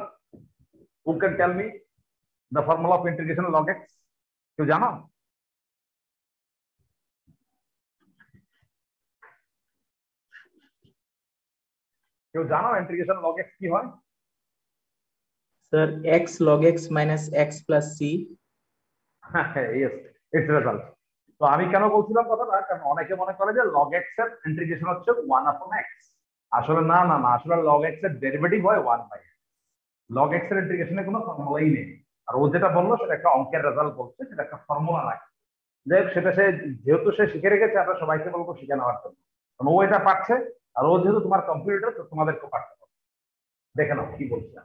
who can tell me the formula of integration log x? কেউ জানো? কেউ জানো ইন্টিগ্রেশন লগ এক্স কি হয়? Sir, x log x minus x plus c. Yes, it's result. তো আমি কেন বলছিলাম কথাটা, কারণ অনেকে মনে করে যে log x এর ইন্টিগ্রেশন হচ্ছে 1 upon x। আসলে না, আসলে log x এর ডেরিভেটিভ হয় 1 বাই x। log x এর ইন্টিগ্রেশনে কোনো ফর্মুলাই নেই, আর ও যেটা বললো সেটা একটা অঙ্কের রেজাল্ট বলছে, সেটা একটা ফর্মুলা রাখে। যাই হোক, সেটা সে যেহেতু সে শিখে রেখেছে, আমরা সবাইকে বলবো শিখে নেওয়ার জন্য, কারণ ও এটা পারছে, আর ও যেহেতু তোমার কম্পিউটার, তো তোমাদেরকে পারতে হবে। দেখে নাও কি বলছে।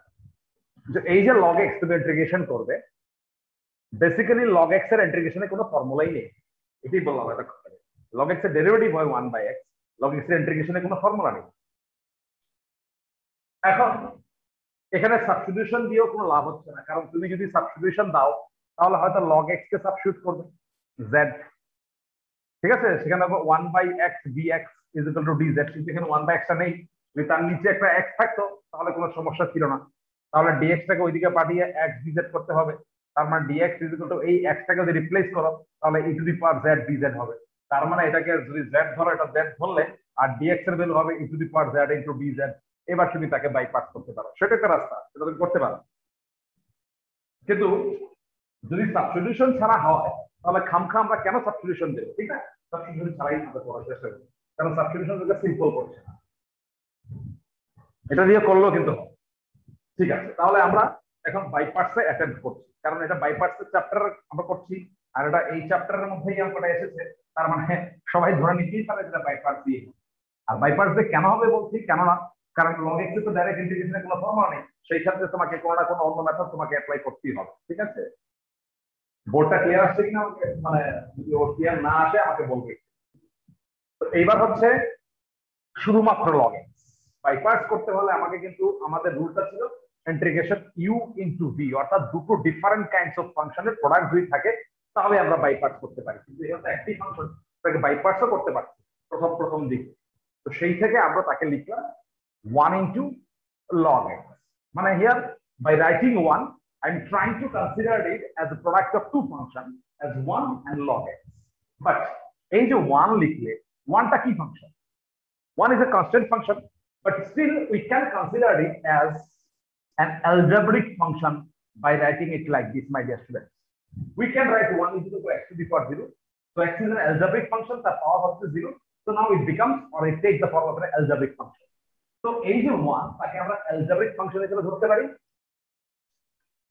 এই যে log x তুমি ইন্টিগ্রেশন করবে, বেসিক্যালি log x এর ইন্টিগ্রেশনে কোনো ফর্মুলাই নেই, এটাই বললাম। এটা log x এর ডেরিভেটিভ হয় 1 বাই x, log x এর ইন্টিগ্রেশনে কোনো ফর্মুলা নেই। এখন এখানে সাবস্টিটিউশন দিয়েও কোনো লাভ হচ্ছে না, কারণ তুমি যদি সাবস্টিটিউশন দাও তাহলে হয়তো log x কে সাবস্টিটিউট করবে z, ঠিক আছে? সেখানে 1 বাই x dx is equal to dz, কিন্তু এখানে 1 বাই x টা নেই। যদি তার নিচে একটা x থাকতো তাহলে কোনো সমস্যা ছিল না, তাহলে dx টাকে ওইদিকে পাঠিয়ে x dz করতে হবে। তার মানে dx ইজ ইকুয়াল টু এই x টাকে যদি রিপ্লেস করো তাহলে e to the power z dz হবে। তার মানে এটাকে যদি z ধরো, এটা z ধরলে, আর dx এর ভ্যালু হবে e to the power z into dz। এবার তুমি তাকে বাইপাস করতে পারো, সেটা একটা রাস্তা, সেটা তুমি করতে পারো। কিন্তু যদি সাবস্টিটিউশন ছাড়া হয় তাহলে খামখা আমরা কেন সাবস্টিটিউশন দেব? ঠিক না, সাবস্টিটিউশন ছাড়াই আমরা করার চেষ্টা করব, কারণ সাবস্টিটিউশন যেটা সিম্পল করছে না, এটা দিয়ে করলেও কিন্তু হবে। ঠিক আছে, তাহলে আমরা এখন বাইপার্সে অ্যাটেম্প্ট করছি, কারণ এটা বাইপার্সের চ্যাপ্টার আমরা করছি, আর এটা এই চ্যাপ্টারের মধ্যেই অঙ্কটা এসেছে। তার মানে সবাই ধরে নিতেই পারে যেটা বাইপার্স দিয়ে। আর বাইপার্স দিয়ে কেন হবে বলছি, কেননা কারণ log x এ তো ডাইরেক্ট ইন্টিগ্রেশনের কোনো ফর্মুলা নেই, সেই ক্ষেত্রে তোমাকে কোনো না কোনো অন্য মেথড তোমাকে অ্যাপ্লাই করতেই হবে। ঠিক আছে, বোর্ডটা ক্লিয়ার আসছে কিনা আমাকে, মানে যদি ওর ক্লিয়ার না আসে আমাকে বলবে। তো এইবার হচ্ছে শুধুমাত্র লগ এক্স বাই পার্টস করতে হলে আমাকে কিন্তু আমাদের রুলটা ছিল ইন্টিগ্রেশন ইউ ইনটু ভি, অর্থাৎ দুটো ডিফারেন্ট কাইন্ডস অফ ফাংশনের প্রোডাক্ট যদি থাকে তাহলে আমরা বাই পার্টস করতে পারি, কিন্তু এটা একটি ফাংশন, তাকে বাই পার্টসও করতে পারছি প্রথম দিকে। তো সেই থেকে আমরা তাকে লিখলাম 1 into log x, মানে here by writing 1 I'm trying to consider it as a product of two functions as 1 and log x, but এই যে 1 লিখলে 1টা কি function? 1 is a constant function, but still we can consider it as an algebraic function by writing it like this, my dear students. We can write 1 is equal to x to the power 0. So x is an algebraic function, the power of 0. So now it becomes, or it takes the form of an algebraic function. So এই যে 1 তাকে আমরা algebraic function হিসেবে ধরতে পারি,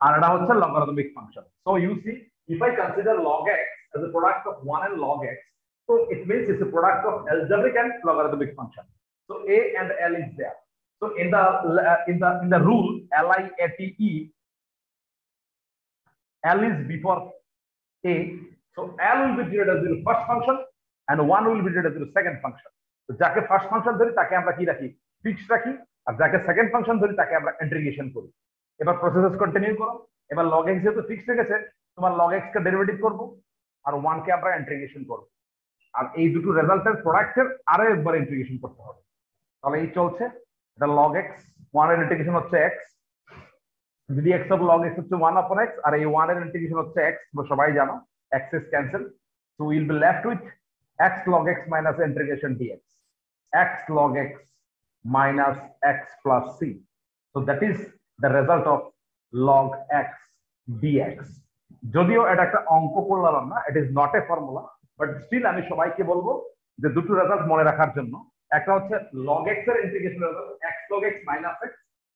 আর এটা হচ্ছে logarithmic function. So you see, if I consider log x as a product of 1 and log x, so it means it's a product of algebraic and logarithmic function. So a and l is there. So in the rule LIATE, l is before a, so l will be treated as the first function and 1 will be treated as the second function. So যাকে first function ধরি তাকে আমরা কি রাখি, fixed রাখি, আর যাকে second function ধরি তাকে আমরা ইন্টিগ্রেশন করি। এবার প্রসেস কন্টিনিউ করো। এবার log x যেহেতু ফিক্সড রেখেছে, তোমার log x কে ডেরিভেটিভ করব আর 1 কে আমরা ইন্টিগ্রেশন করব, আর এই দুটো রেজাল্টের প্রোডাক্টের আরো একবার ইন্টিগ্রেশন করতে হবে। তাহলে এই চলছে, এটা log x, 1 এর ইন্টিগ্রেশন হচ্ছে x, যদি x of log x হচ্ছে 1 upon x, আর এই 1 এর ইন্টিগ্রেশন হচ্ছে x, তোমরা সবাই জানো x is cancel, so we will be left with x log x minus integration dx, x log x minus x plus c. So that is the result of log x dx. যদিও এটা একটা অঙ্ক করলাম না, it is not a formula, but still আমি সবাইকে বলবো যে দুটো রেজাল্ট মনে রাখার জন্য, একটা হচ্ছে log x এর integration result x log x minus x,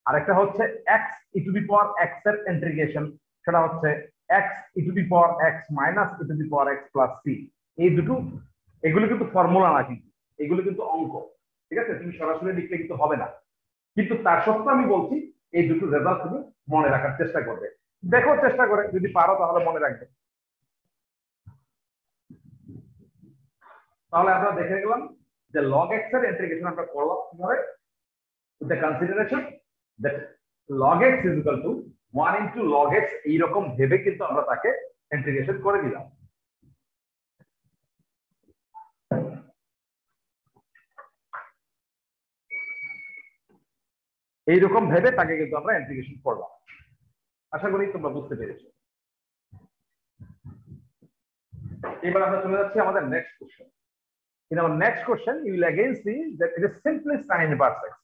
আর একটা হচ্ছে x e to the power x এর ইন্টিগ্রেশন, সেটা হচ্ছে x e to the power x minus e to the power x plus c. এই দুটো, এগুলো কিন্তু ফর্মুলা না, কিন্তু এগুলো কিন্তু অঙ্ক, ঠিক আছে? তুমি সরাসরি লিখলে কিন্তু হবে না, কিন্তু তার সত্ত্বেও আমি বলছি এই দুটো রেজাল্ট তুমি মনে রাখার চেষ্টা করবে। দেখো চেষ্টা করে, যদি পারো তাহলে মনে রাখবে। তাহলে আমরা দেখে গেলাম যে log x এর ইন্টিগ্রেশন আমরা করলাম কিভাবে, with the consideration that log x is equal to 1 into log x, এইরকম ভেবে কিন্তু আমরা তাকে ইন্টিগ্রেশন করে দিলাম। এইরকম ভেবে তাকে কিন্তু আমরা ইন্টিগ্রেশন করলাম। আশা করি তোমরা বুঝতে পেরেছো। এবার আমরা চলে যাচ্ছি আমাদের next question. In our next question, you will again see that it is simply sin inverse x.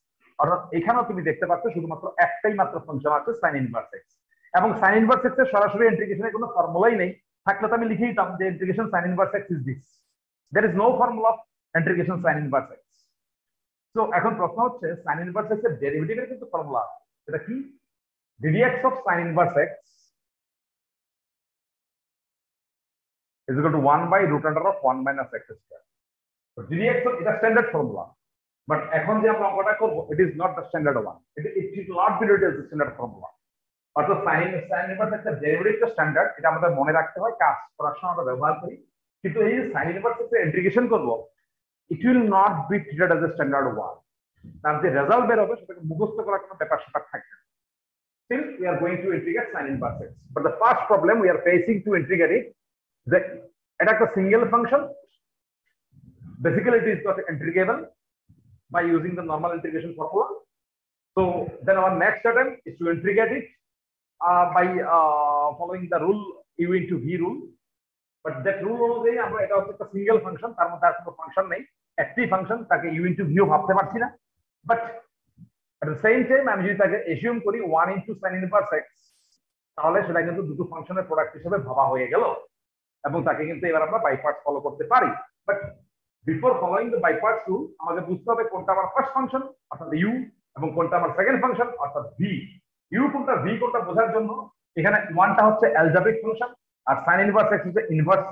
অর্থাৎ এখানেও তুমি দেখতে পাচ্ছ শুধুমাত্র একটাই মাত্র ফাংশন আছে sin inverse x, এবং sin inverse x এর সরাসরি ইন্টিগ্রেশনের কোনো ফর্মুলাই নেই, থাকলে তো আমি লিখেই দিতাম যে integration sin inverse x is this. There is no formula of integration sin inverse x. So এখন প্রশ্ন হচ্ছে sin inverse x এর ডেরিভেটিভের কিন্তু ফর্মুলা আছে, এটা কি? ddx of sin inverse x is equal to 1 by root under of 1 minus x square. So ddx of এটা স্ট্যান্ডার্ড ফর্মুলা, বাট এখন যে আমরা অঙ্কটা করব it is not the standard one, it will not be treated as the standard formula. অর্থাৎ sin inverse x এর ডেরিভেটিভটা standard, এটা আমাদের মনে রাখতে হয়, কাজ করার সময় আমরা ব্যবহার করি, কিন্তু এই যে sin inverse x এর ইন্টিগ্রেশন করব, it will not be treated as a standard one. তার যে রেজাল্ট বের হবে সেটাকে মুখস্থ করার কোনো ব্যাপার স্যাপার থাকবে না। Still we are going to integrate sin inverse x, but the first problem we are facing to integrate it, that এটা একটা single function, basically it is not integrable by using the normal integration formula. So then our next attempt is to integrate it by following the rule u into v rule, but that rule অনুযায়ী আমরা এটা হচ্ছে একটা single function, তার মধ্যে আর কোনো function নেই, একটি ফাংশন, তাকে u into v ও ভাবতে পারছি না, but at the same time আমি যদি তাকে assume করি 1 into sin inverse x, তাহলে সেটা কিন্তু দুটো ফাংশনের প্রোডাক্ট হিসেবে ভাবা হয়ে গেল, এবং তাকে কিন্তু এবার আমরা বাই পার্টস ফলো করতে পারি। But before following the by parts rule আমাদের বুঝতে হবে কোনটা আমার ফার্স্ট ফাংশন অর্থাৎ u এবং কোনটা আমার সেকেন্ড ফাংশন অর্থাৎ v। u কোনটা v কোনটা বোঝার জন্য এখানে 1টা হচ্ছে অ্যালজেব্রিক ফাংশন আর sin inverse x হচ্ছে ইনভার্স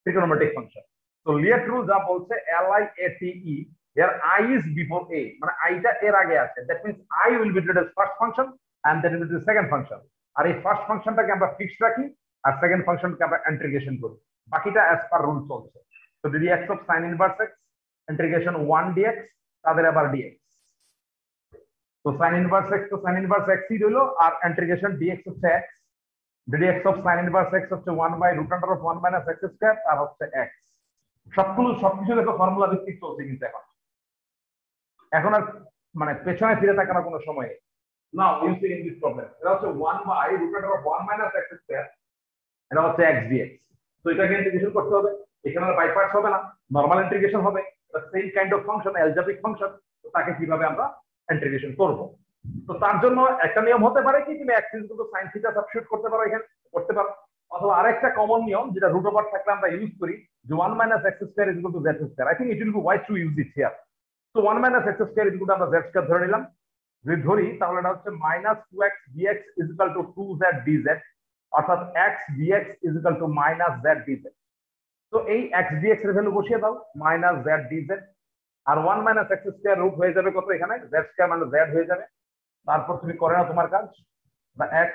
ট্রিগোনোমেট্রিক ফাংশন। তো লিয়েট রুল যা বলছে LIATE, here I is before a, মানে I টা এর আগে আছে, that means I will be treated as first function and that will be the second function, আর এই ফার্স্ট ফাংশনটাকে আমরা ফিক্সড রাখি আর সেকেন্ড ফাংশনকে আমরা ইন্টিগ্রেশন করি, বাকিটা অ্যাজ পার রুল চলছে। তো dx of sin inverse x integration 1 dx, তাদের আবার dx। তো sin ইনভার্স x তো sin ইনভার্স x ই রইলো, আর ইন্টিগ্রেশন dx হচ্ছে x, dx of sin inverse x হচ্ছে 1/√1 - x², আর হচ্ছে x। সবকিছু দেখো ফর্মুলা ভিত্তিক চলছে, কিন্তু এখন আর মানে পেছনে ফিরে তাকানোর কোনো সময় নেই। Now you see in this problem, এটা হচ্ছে 1/√1 - x², এটা হচ্ছে x dx। তো এটাকে ইন্টিগ্রেশন করতে হবে, এখানে আর বাই পার্টস হবে না, নরমাল ইন্টিগ্রেশন হবে। এটা same kind of function, algebraic function. তো তাকে কিভাবে আমরা ইন্টিগ্রেশন করব? তো তার জন্য একটা নিয়ম হতে পারে কি, তুমি x sin থিটা সাবস্টিটিউট করতে পারো, এখানে করতে পারো। অথবা আরেকটা কমন নিয়ম যেটা রুট ওভার থাকলে আমরা ইউজ করি, যে 1 - x² = z²। I think it will be wise to use it here. তো 1 - x² আমরা z² ধরে নিলাম। যদি ধরি তাহলে এটা হচ্ছে -2x dx = 2z dz, অর্থাৎ x dx = -z dz। তো এই x dx এর ভ্যালু বসিয়ে দাও, -z dz, আর 1 - x² রুট হয়ে যাবে কত, এখানে z² মানে z হয়ে যাবে। তারপর তুমি করে নাও তোমার কাজ, the x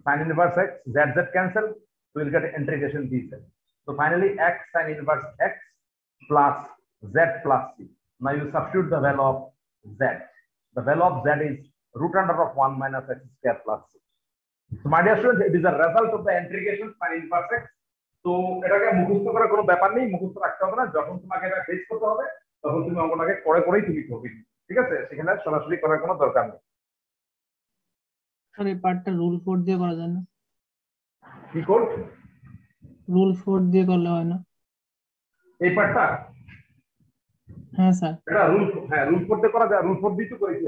sin inverse x, z cancel, you will get integration dz. So finally x sin inverse x plus z plus c. Now you substitute the value of z. The value of z is √1 - x² plus c. So my dear students, it is a result of the integration sin inverse x. তো এটাকে মুখস্থ করার কোনো ব্যাপার নেই, মুখস্থ রাখতে হবে না। যখন তোমাকে এটা ফেস করতে হবে তখন তুমি অঙ্কটাকে করেই তুমি করবে, ঠিক আছে? সেখানে সরাসরি করার কোনো দরকার নেই। স্যার এই পার্টটা রুল 4 দিয়ে করা যায় না? কি কোড? রুল 4 দিয়ে করলে হয় না এই পার্টটা? হ্যাঁ স্যার। এটা রুল 4 দিয়ে করা যায়, রুল 4 দিয়ে তো করেছি।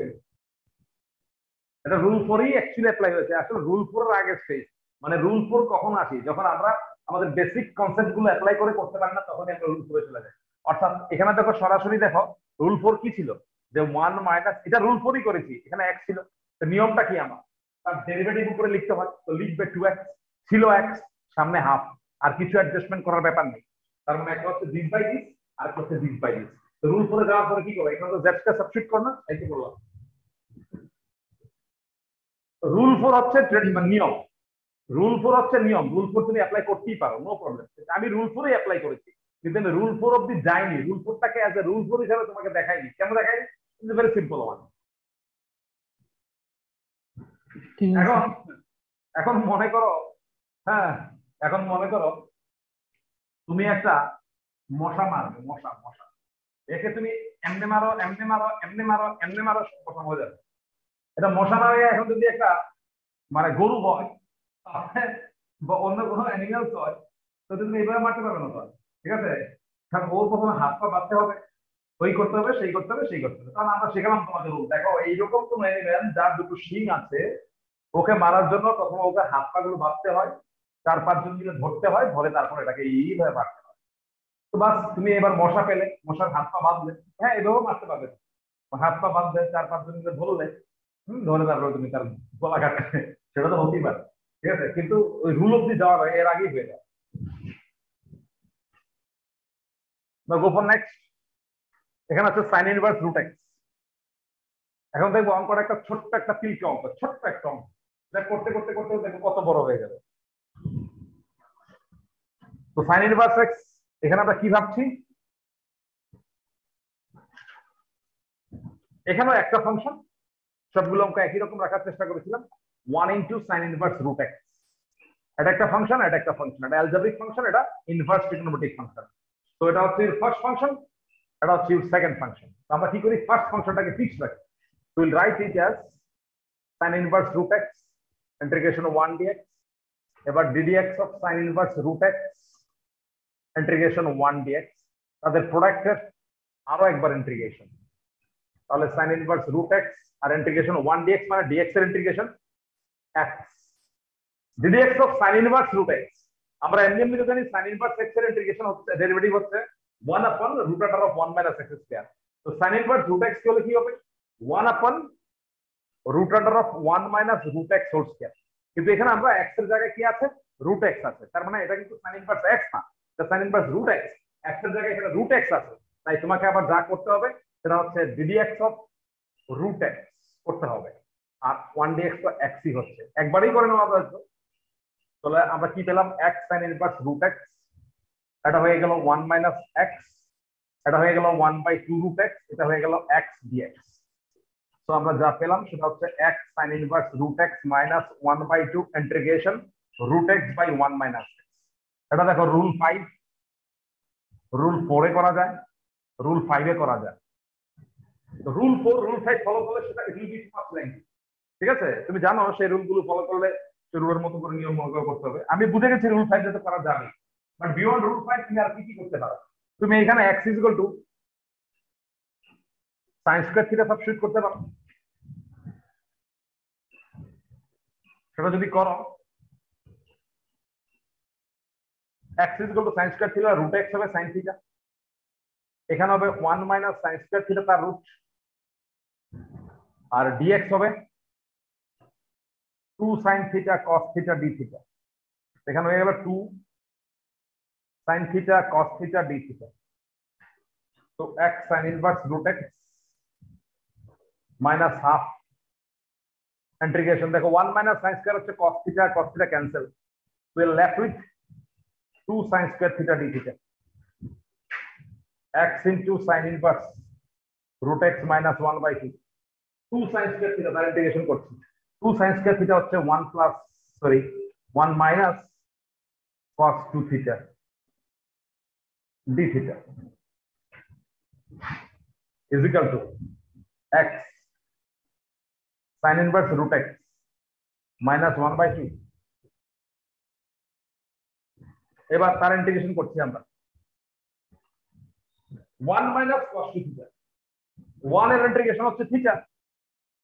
এটা রুল 4ই অ্যাকচুয়ালি অ্যাপ্লাই হয়েছে। আসলে রুল 4 এর আগে স্টেজ, মানে রুল 4 কখন আসে, যখন আমরা আমাদের বেসিক কনসেপ্ট গুলো অ্যাপ্লাই করে করতে পারি না, তখনই আমরা রুল 4 এ চলে যাই। অর্থাৎ এখানে দেখো সরাসরি দেখো রুল 4 কি ছিল, যে 1 মাইনাস, এটা রুল 4ই করেছি, এখানে x ছিল। তো নিয়মটা কি, আমার তার ডেরিভেটিভ উপরে লিখতে হয়। তো লিখবে 2x, ছিল x, সামনে হাফ, আর কিছু অ্যাডজাস্টমেন্ট করার ব্যাপার নেই। তার মানে একটা হচ্ছে দিস বাই দিস, আর একটা হচ্ছে দিস বাই দিস। তো রুল 4 এ যাওয়ার পরে কি করবে, এখানে তো z টা সাবস্টিটিউট করো না, এই কি বললাম। রুল 4 হচ্ছে নিয়ম, রুল 4 হচ্ছে নিয়ম। রুল 4 তুমি অ্যাপ্লাই করতেই পারো, নো প্রবলেম। আমি রুল 4ই অ্যাপ্লাই করেছি, কিন্তু আমি রুল 4 অবধি যাইনি। রুল 4টাকে অ্যাজ এ রুল 4 হিসেবে তোমাকে দেখাইনি। কেন দেখাইনি? It's very simple one. এখন মনে করো, হ্যাঁ, এখন মনে করো তুমি একটা মশা মারবে, মশা একে তুমি এমনি মারো, এমনি মারো, এমনি মারো, এমনি মারো, মশা হয়ে যাবে। এটা মশা মারে। এখন যদি একটা মানে গরু হয় বা অন্য কোনো অ্যানিমেলস হয়, তো তুমি এইভাবে মারতে পারবে না তো, ঠিক আছে? কারণ ওর প্রথমে হাত পা বাঁধতে হবে, ওই করতে হবে, সেই করতে হবে, সেই করতে হবে। কারণ আমরা শিখালাম তোমাকে রুল। দেখো এইরকম কোন অ্যানিমেল যার দুটো শিং আছে, ওকে মারার জন্য প্রথমে ওকে হাত পা গুলো বাঁধতে হয়, 4-5 জন মিলে ধরতে হয়, ধরে তারপর এটাকে এইভাবে মারতে হয়। তো বাস তুমি এবার মশা পেলে, মশার হাত পা বাঁধলে, হ্যাঁ এভাবেও মারতে পারবে। হাত পা বাঁধলে 4-5 জন মিলে ধরলে, ধরে তারপরে তুমি তার গলা কাটবে, সেটা তো হতেই পারে, ঠিক আছে? কিন্তু ওই রুল অব্দি যাওয়ার এর আগেই হয়ে যায়। Go for next. এখানে আছে সাইন ইনভার্স রুট এক্স। এখন দেখবো অঙ্কটা একটা ছোট্ট একটা তিলকে অঙ্ক, ছোট্ট একটা অঙ্ক, যা করতে করতে করতে দেখবো কত বড় হয়ে যাবে। তো সাইন ইনভার্স এক্স, এখানে আমরা কি ভাবছি, এখানেও একটা ফাংশন, সবগুলো অঙ্ক একই রকম রাখার চেষ্টা করেছিলাম। 1 * sin ইনভার্স রুট এক্স, এটা একটা ফাংশন, এটা একটা ফাংশন, এটা অ্যালজেব্রিক ফাংশন, এটা ইনভার্স ট্রিগনোমেট্রিক ফাংশন। তো এটা হচ্ছে ফার্স্ট ফাংশন, এটা হচ্ছে সেকেন্ড ফাংশন। তো আমরা কি করি, ফার্স্ট ফাংশনটাকে ফিক্স রাখি। We will write it as sin inverse root x integration of 1 dx, এবার ddx of sin inverse root x integration of 1 dx, তাদের প্রোডাক্টের আরো একবার ইন্টিগ্রেশন। তাহলে sin inverse root x আর ইন্টিগ্রেশন 1 dx মানে dx এর integration x, ddx of sin inverse root x। আমরা এমনি জানি sin inverse x এর ইন্টিগ্রেশন হচ্ছে, ডেরিভেটিভ হচ্ছে 1/√1 - x²। তো sin inverse root x কি হলে কি হবে, 1/√1 - √x²। কিন্তু এখানে আমরা x এর জায়গায় কি আছে, রুট x আছে। তার মানে এটা কিন্তু sin inverse x না, এটা sin inverse root x। x এর জায়গায় এখানে রুট x আছে, তাই তোমাকে আবার যা করতে হবে সেটা হচ্ছে ddx of root x করতে হবে, আর 1 dx তো x ই হচ্ছে, একবারই করে নেওয়া হয়তো। তাহলে আমরা কি পেলাম x sin inverse root x, এটা হয়ে গেল 1 মাইনাস x, এটা হয়ে গেল 1/2 রুট x, এটা হয়ে গেল x dx। তো আমরা যা পেলাম সেটা হচ্ছে x sin inverse root x minus 1/2 integration root x by 1 minus x। এটা দেখো রুল 5, রুল 4 এ করা যায়, রুল 5 এ করা যায়। তো রুল 4 রুল 5 ফলো করলে সেটা it will be too much lengthy. ঠিক আছে, তুমি জানো সেই রুলগুলো ফলো করলে সেই রুলের মতো করে নিয়ম মনে করে করতে হবে। আমি বুঝে গেছি রুল 5 যাতে করা যাবে, বাট বিয়ন্ড রুল 5 তুমি আর কি কি করতে পারো। তুমি এখানে x equal to sin square theta substitute করতে পারো। সেটা যদি করো x equal to sin square theta root x হবে sin থিটা, এখানে হবে 1 মাইনাস sin স্কয়ার থিটা তার রুট, আর dx হবে 2 sin theta cos theta d theta. এখানে হয়ে গেল 2 sin theta cos theta d theta. তো x sin inverse root x minus half integration, দেখো 1 মাইনাস sin স্কয়ার হচ্ছে cos theta cancel, we are left with 2 sin square theta d theta. x into sin inverse root x minus 1/2 2 sin square theta তার integration করছি। 2 sin square theta হচ্ছে 1 minus cos 2 theta d theta is equal to x sin inverse root x minus 1/2। এবার তার integration করছি আমরা 1 minus cos 2 theta, 1 এর integration হচ্ছে theta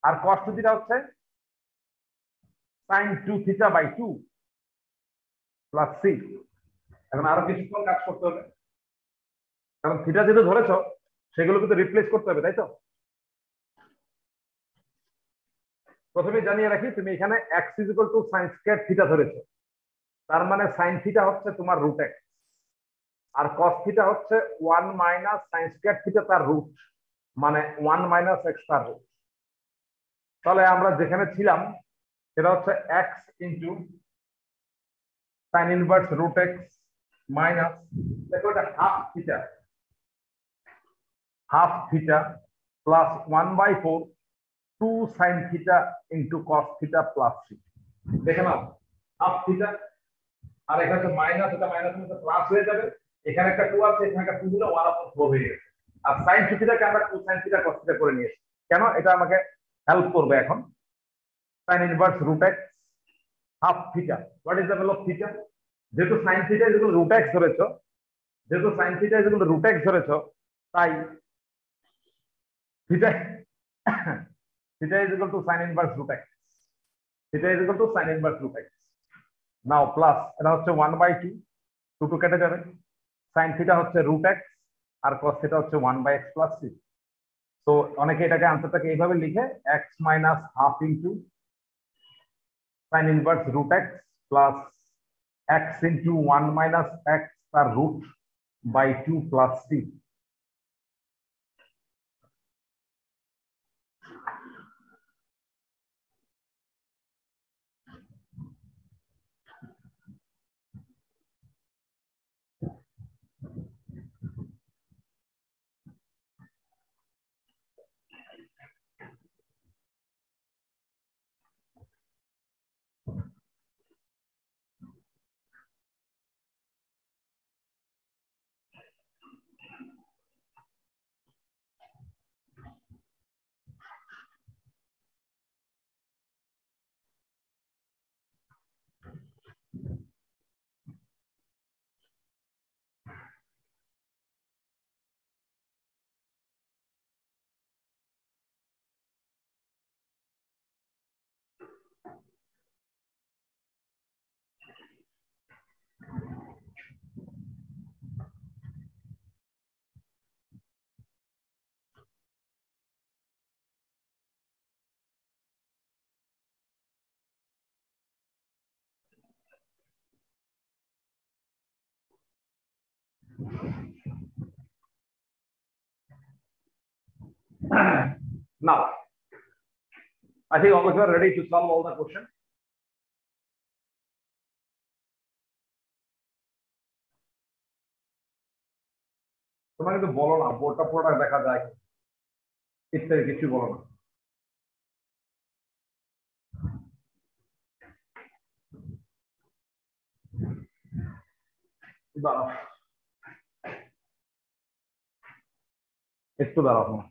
আর cos 2 থিটা হচ্ছে sin 2 theta by 2 plus c। এখন আরো কিছুক্ষণ কাজ করতে হবে, কারণ থিটা যেটা ধরেছো সেগুলোকে তো রিপ্লেস করতে হবে, তাই তো। প্রথমে জানিয়ে রাখি, তুমি এখানে x equal to sin square theta ধরেছো, তার মানে sin থিটা হচ্ছে তোমার রুট x আর cos থিটা হচ্ছে 1 মাইনাস sin স্কয়ার থিটা তার রুট, মানে 1 মাইনাস x তার রুট। তাহলে আমরা যেখানে ছিলাম সেটা হচ্ছে x into sin inverse root x minus, দেখো এটা half theta plus 1/4 2 sin theta into cos theta plus c। দেখে নাও হাফ থিটা আর এখানে তো মাইনাস, এটা মাইনাস মধ্যে প্লাস হয়ে যাবে, এখানে একটা 2 আছে, এখানে একটা 2 দিলে 1/4 হয়ে গেছে। আর sin থিটাকে আমরা 2 sin থিটা cos থিটা করে নিয়েছি, কেন এটা আমাকে হেল্প করবে এখন। sin inverse root x half theta, what is the value of theta, যেহেতু sin theta is equal root x ধরেছো, যেহেতু sin theta is equal root x ধরেছো, তাই theta theta is equal to sin inverse root x, theta is equal to sin inverse root x। Now plus এটা হচ্ছে 1/2, 2 2 কেটে যাবে, sin theta হচ্ছে root x আর cos থিটা হচ্ছে 1/x plus c। তো অনেকে এটাকে আনসারটাকে এইভাবে লিখে x minus half into sin inverse root x plus x into 1 minus x তার root by 2 plus c। Now, I think all of you are ready to solve all the questions. তোমরা কিন্তু বলো না বোর্ডটা পুরোটা দেখা যায় ইত্যাদি কিছু বলো না। দাঁড়াও একটু দাঁড়াও তোমার।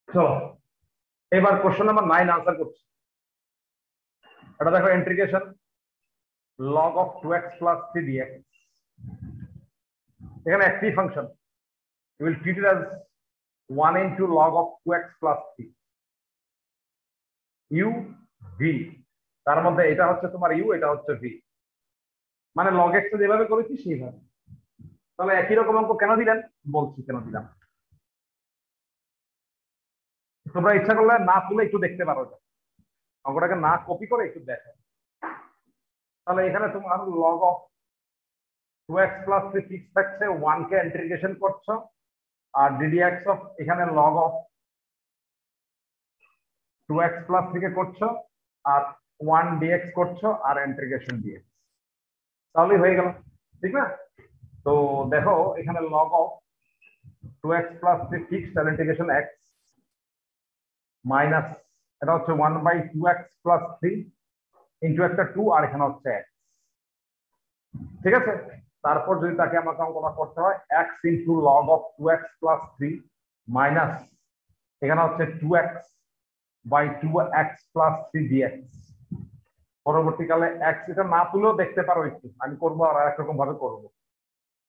চলো এবার কোশ্চেন নাম্বার 9 আনসার করছি। এটা দেখো integration log of 2x plus 3 dx। এখানে একটি function you will treat it as 1 into log of 2x plus 3 u v। তার মধ্যে এটা হচ্ছে তোমার u, এটা হচ্ছে v, মানে log x যেভাবে করেছি সেইভাবে। তাহলে একই রকম অঙ্ক কেন দিলেন বলছি কেন দিলাম। তোমরা ইচ্ছা করলে না তুলে একটু দেখতে পারো, অঙ্কটাকে না কপি করে একটু দেখো। তাহলে এখানে তোমার log of 2x plus 3 fix থাকছে, 1 কে ইন্টিগ্রেশন করছো, আর ddx অফ এখানে log of 2x plus 3 কে করছো, আর 1 dx করছো, আর ইন্টিগ্রেশন dx, তাহলেই হয়ে গেল, ঠিক না? তো দেখো এখানে log of 2x plus 3 fix, তাহলে ইন্টিগ্রেশন x মাইনাস এটা হচ্ছে 1/2x plus 3 ইনটু একটা 2, আর এখানে হচ্ছে x, ঠিক আছে? তারপর যদি তাকে আমাকে অঙ্কটা করতে হয় x into log of 2x plus 3 minus এখানে হচ্ছে 2x by 2x plus 3 dx। পরবর্তীকালে x এটা না তুলেও দেখতে পারো, একটু আমি করবো আর একরকম ভাবে করবো।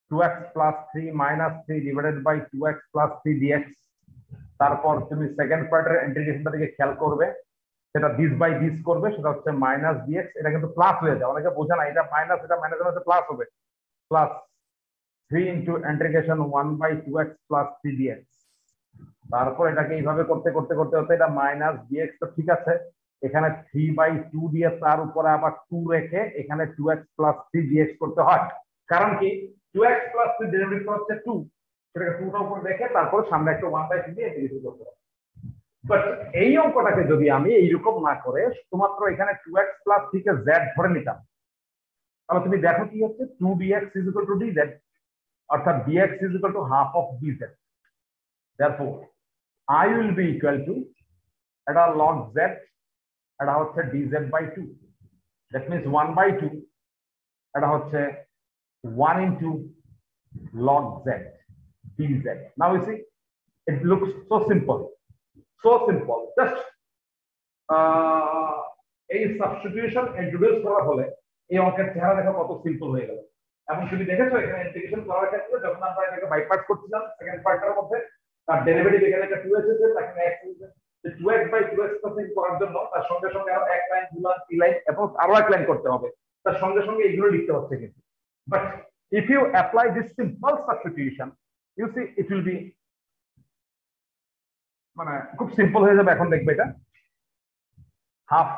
2x plus 3 minus 3 divided by 2x plus 3 dx। তারপর তুমি সেকেন্ড পার্টের ইন্টিগ্রেশনটা দিকে খেয়াল করবে, সেটা দিস বাই দিস করবে, সেটা হচ্ছে মাইনাস dx। এটা কিন্তু প্লাস হয়ে যায়, অনেকে বোঝে না এটা মাইনাস, এটা মাইনাস হচ্ছে প্লাস হবে, plus 3 into integration 1/2x plus 3 dx। তারপর এটাকে এইভাবে করতে করতে করতে হতে এটা মাইনাস dx, তো ঠিক আছে, এখানে 3/2 দিয়ে তার উপরে আবার 2 রেখে এখানে 2x plus 3 dx করতে হয়। কারণ কি 2x plus 3 ডেরিভেটিভ হচ্ছে 2, সেটাকে 2 টার উপর রেখে তারপর সামনে একটা 1/2 দিয়ে ইন্টিগ্রেট করতে হয়। বাট এই অঙ্কটাকে যদি আমি এইরকম না করে শুধুমাত্র এখানে 2x plus 3 কে z ধরে নিতাম, তাহলে তুমি দেখো কি হচ্ছে 2dx is equal to dz, অর্থাৎ dx is equal to half of dz। Therefore I will be equal to এটা log z, এটা হচ্ছে dz by 2, that means 1/2, এটা হচ্ছে 1 into log z dz। Now you see it looks so simple, so simple, just এই substitution introduce করা হলে এই অঙ্কের চেহারা দেখো কত সিম্পল হয়ে গেল। এবং তুমি দেখেছো এখানে ইন্টিগ্রেশন করার ক্ষেত্রে যখন আমরা এটাকে বাই পার্ট করছিলাম সেকেন্ড পার্টের মধ্যে, তার ডেরিভেটিভ এখানে একটা 2 এসেছে, তাকে x এসেছে, 2x by 2x করার জন্য তার সঙ্গে সঙ্গে আরো এক লাইন, 2 লাইন, 3 লাইন এবং আরো এক লাইন করতে হবে, তার সঙ্গে সঙ্গে এগুলো লিখতে হচ্ছে কিন্তু। But if you apply this simple substitution you see it will be মানে খুব সিম্পল হয়ে যাবে। এখন দেখবে এটা হাফ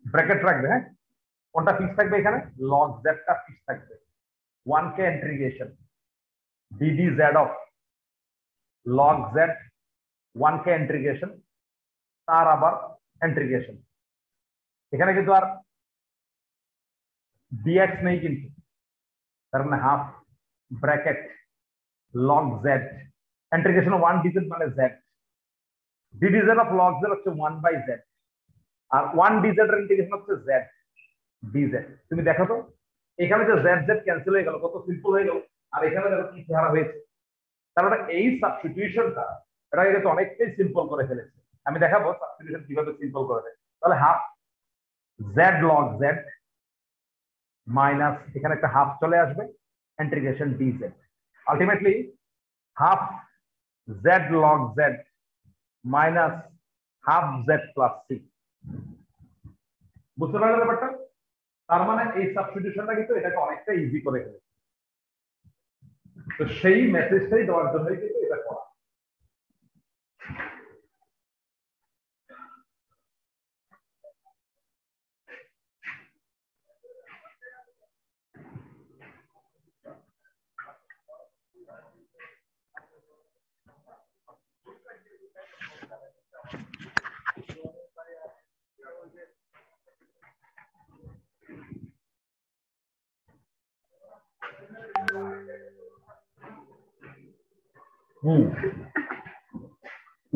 ব্র্যাকেট রাখবে, হ্যাঁ, কোনটা ফিক্স থাকবে এখানে log z টা ফিক্স থাকবে, 1 কে integration ddz of log z 1 কে ইন্টিগ্রেশন, তার আবার ইন্টিগ্রেশন, এখানে কিন্তু আর dx নেই কিন্তু, তার মানে half bracket log z integration 1 dz মানে z, ddz of log z হচ্ছে 1/z, আর 1 dz এর ইন্টিগ্রেশন হচ্ছে z dz। তুমি দেখো তো এখানে যে z z ক্যান্সেল হয়ে গেল, কত সিম্পল হয়ে গেল, আর এখানে দেখো কি চেহারা হয়েছে। তার মানে এই সাবস্টিটিউশনটা এটা কিন্তু অনেকটাই সিম্পল করে ফেলেছে। আমি দেখাবো সাবস্টিটিউশন কিভাবে সিম্পল করে দেয়। তাহলে half z log z minus এখানে একটা হাফ চলে আসবে integration dz, ultimately half z log z minus half z plus c। বুঝতে পারলে ব্যাপারটা? তার মানে এই সাবস্টিটিউশনটা কিন্তু এটাকে অনেকটা ইজি করে ফেলেছে। তো সেই মেসেজটাই দেওয়ার জন্যই কিন্তু এটা করা।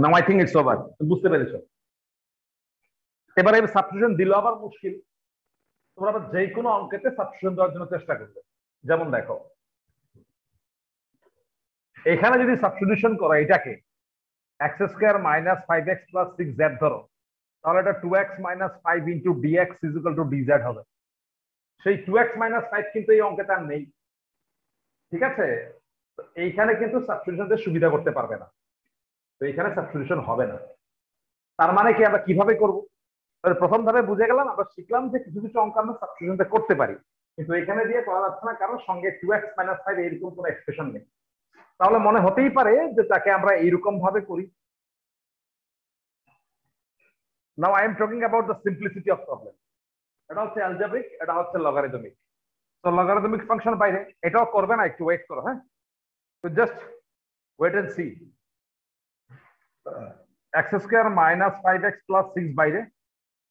Now I think it's over. বুঝতে পেরেছো? এবারে সাবস্টিটিউশন দিলেও আবার মুশকিল, তোমরা আবার যে কোনো অঙ্কেতে সাবস্টিটিউশন দেওয়ার জন্য চেষ্টা করবে। যেমন দেখো এখানে যদি সাবস্টিটিউশন করো এটাকে x square minus 5x plus 6z ধরো, তাহলে এটা 2x minus 5 into dx is equal to dz হবে। সেই 2x মাইনাস 5 কিন্তু এই অঙ্কে তার নেই, ঠিক আছে? তো এইখানে কিন্তু সাবস্টিটিউশনের সুবিধা করতে পারবে না, তো এইখানে সাবস্টিটিউশন হবে না। তার মানে কি আমরা কিভাবে করব? তাহলে প্রথম ধাপে বুঝে গেলাম, আমরা শিখলাম যে কিছু কিছু অঙ্ক আমরা সাবস্টিটিউশন করতে পারি, কিন্তু এখানে দিয়ে করা যাচ্ছে না কারণ সঙ্গে 2x মাইনাস 5 এরকম কোনো এক্সপ্রেশন নেই। তাহলে মনে হতেই পারে যে তাকে আমরা এইরকম ভাবে করি। Now I am talking about the simplicity of problem. এটা হচ্ছে অ্যালজেব্রিক, এটা হচ্ছে লগারিদমিক। তো লগারিদমিক ফাংশন বাইরে, এটাও করবে না, একটু ওয়েট করো। হ্যাঁ, তো just wait and see. x square minus 5x plus 6 বাইরে,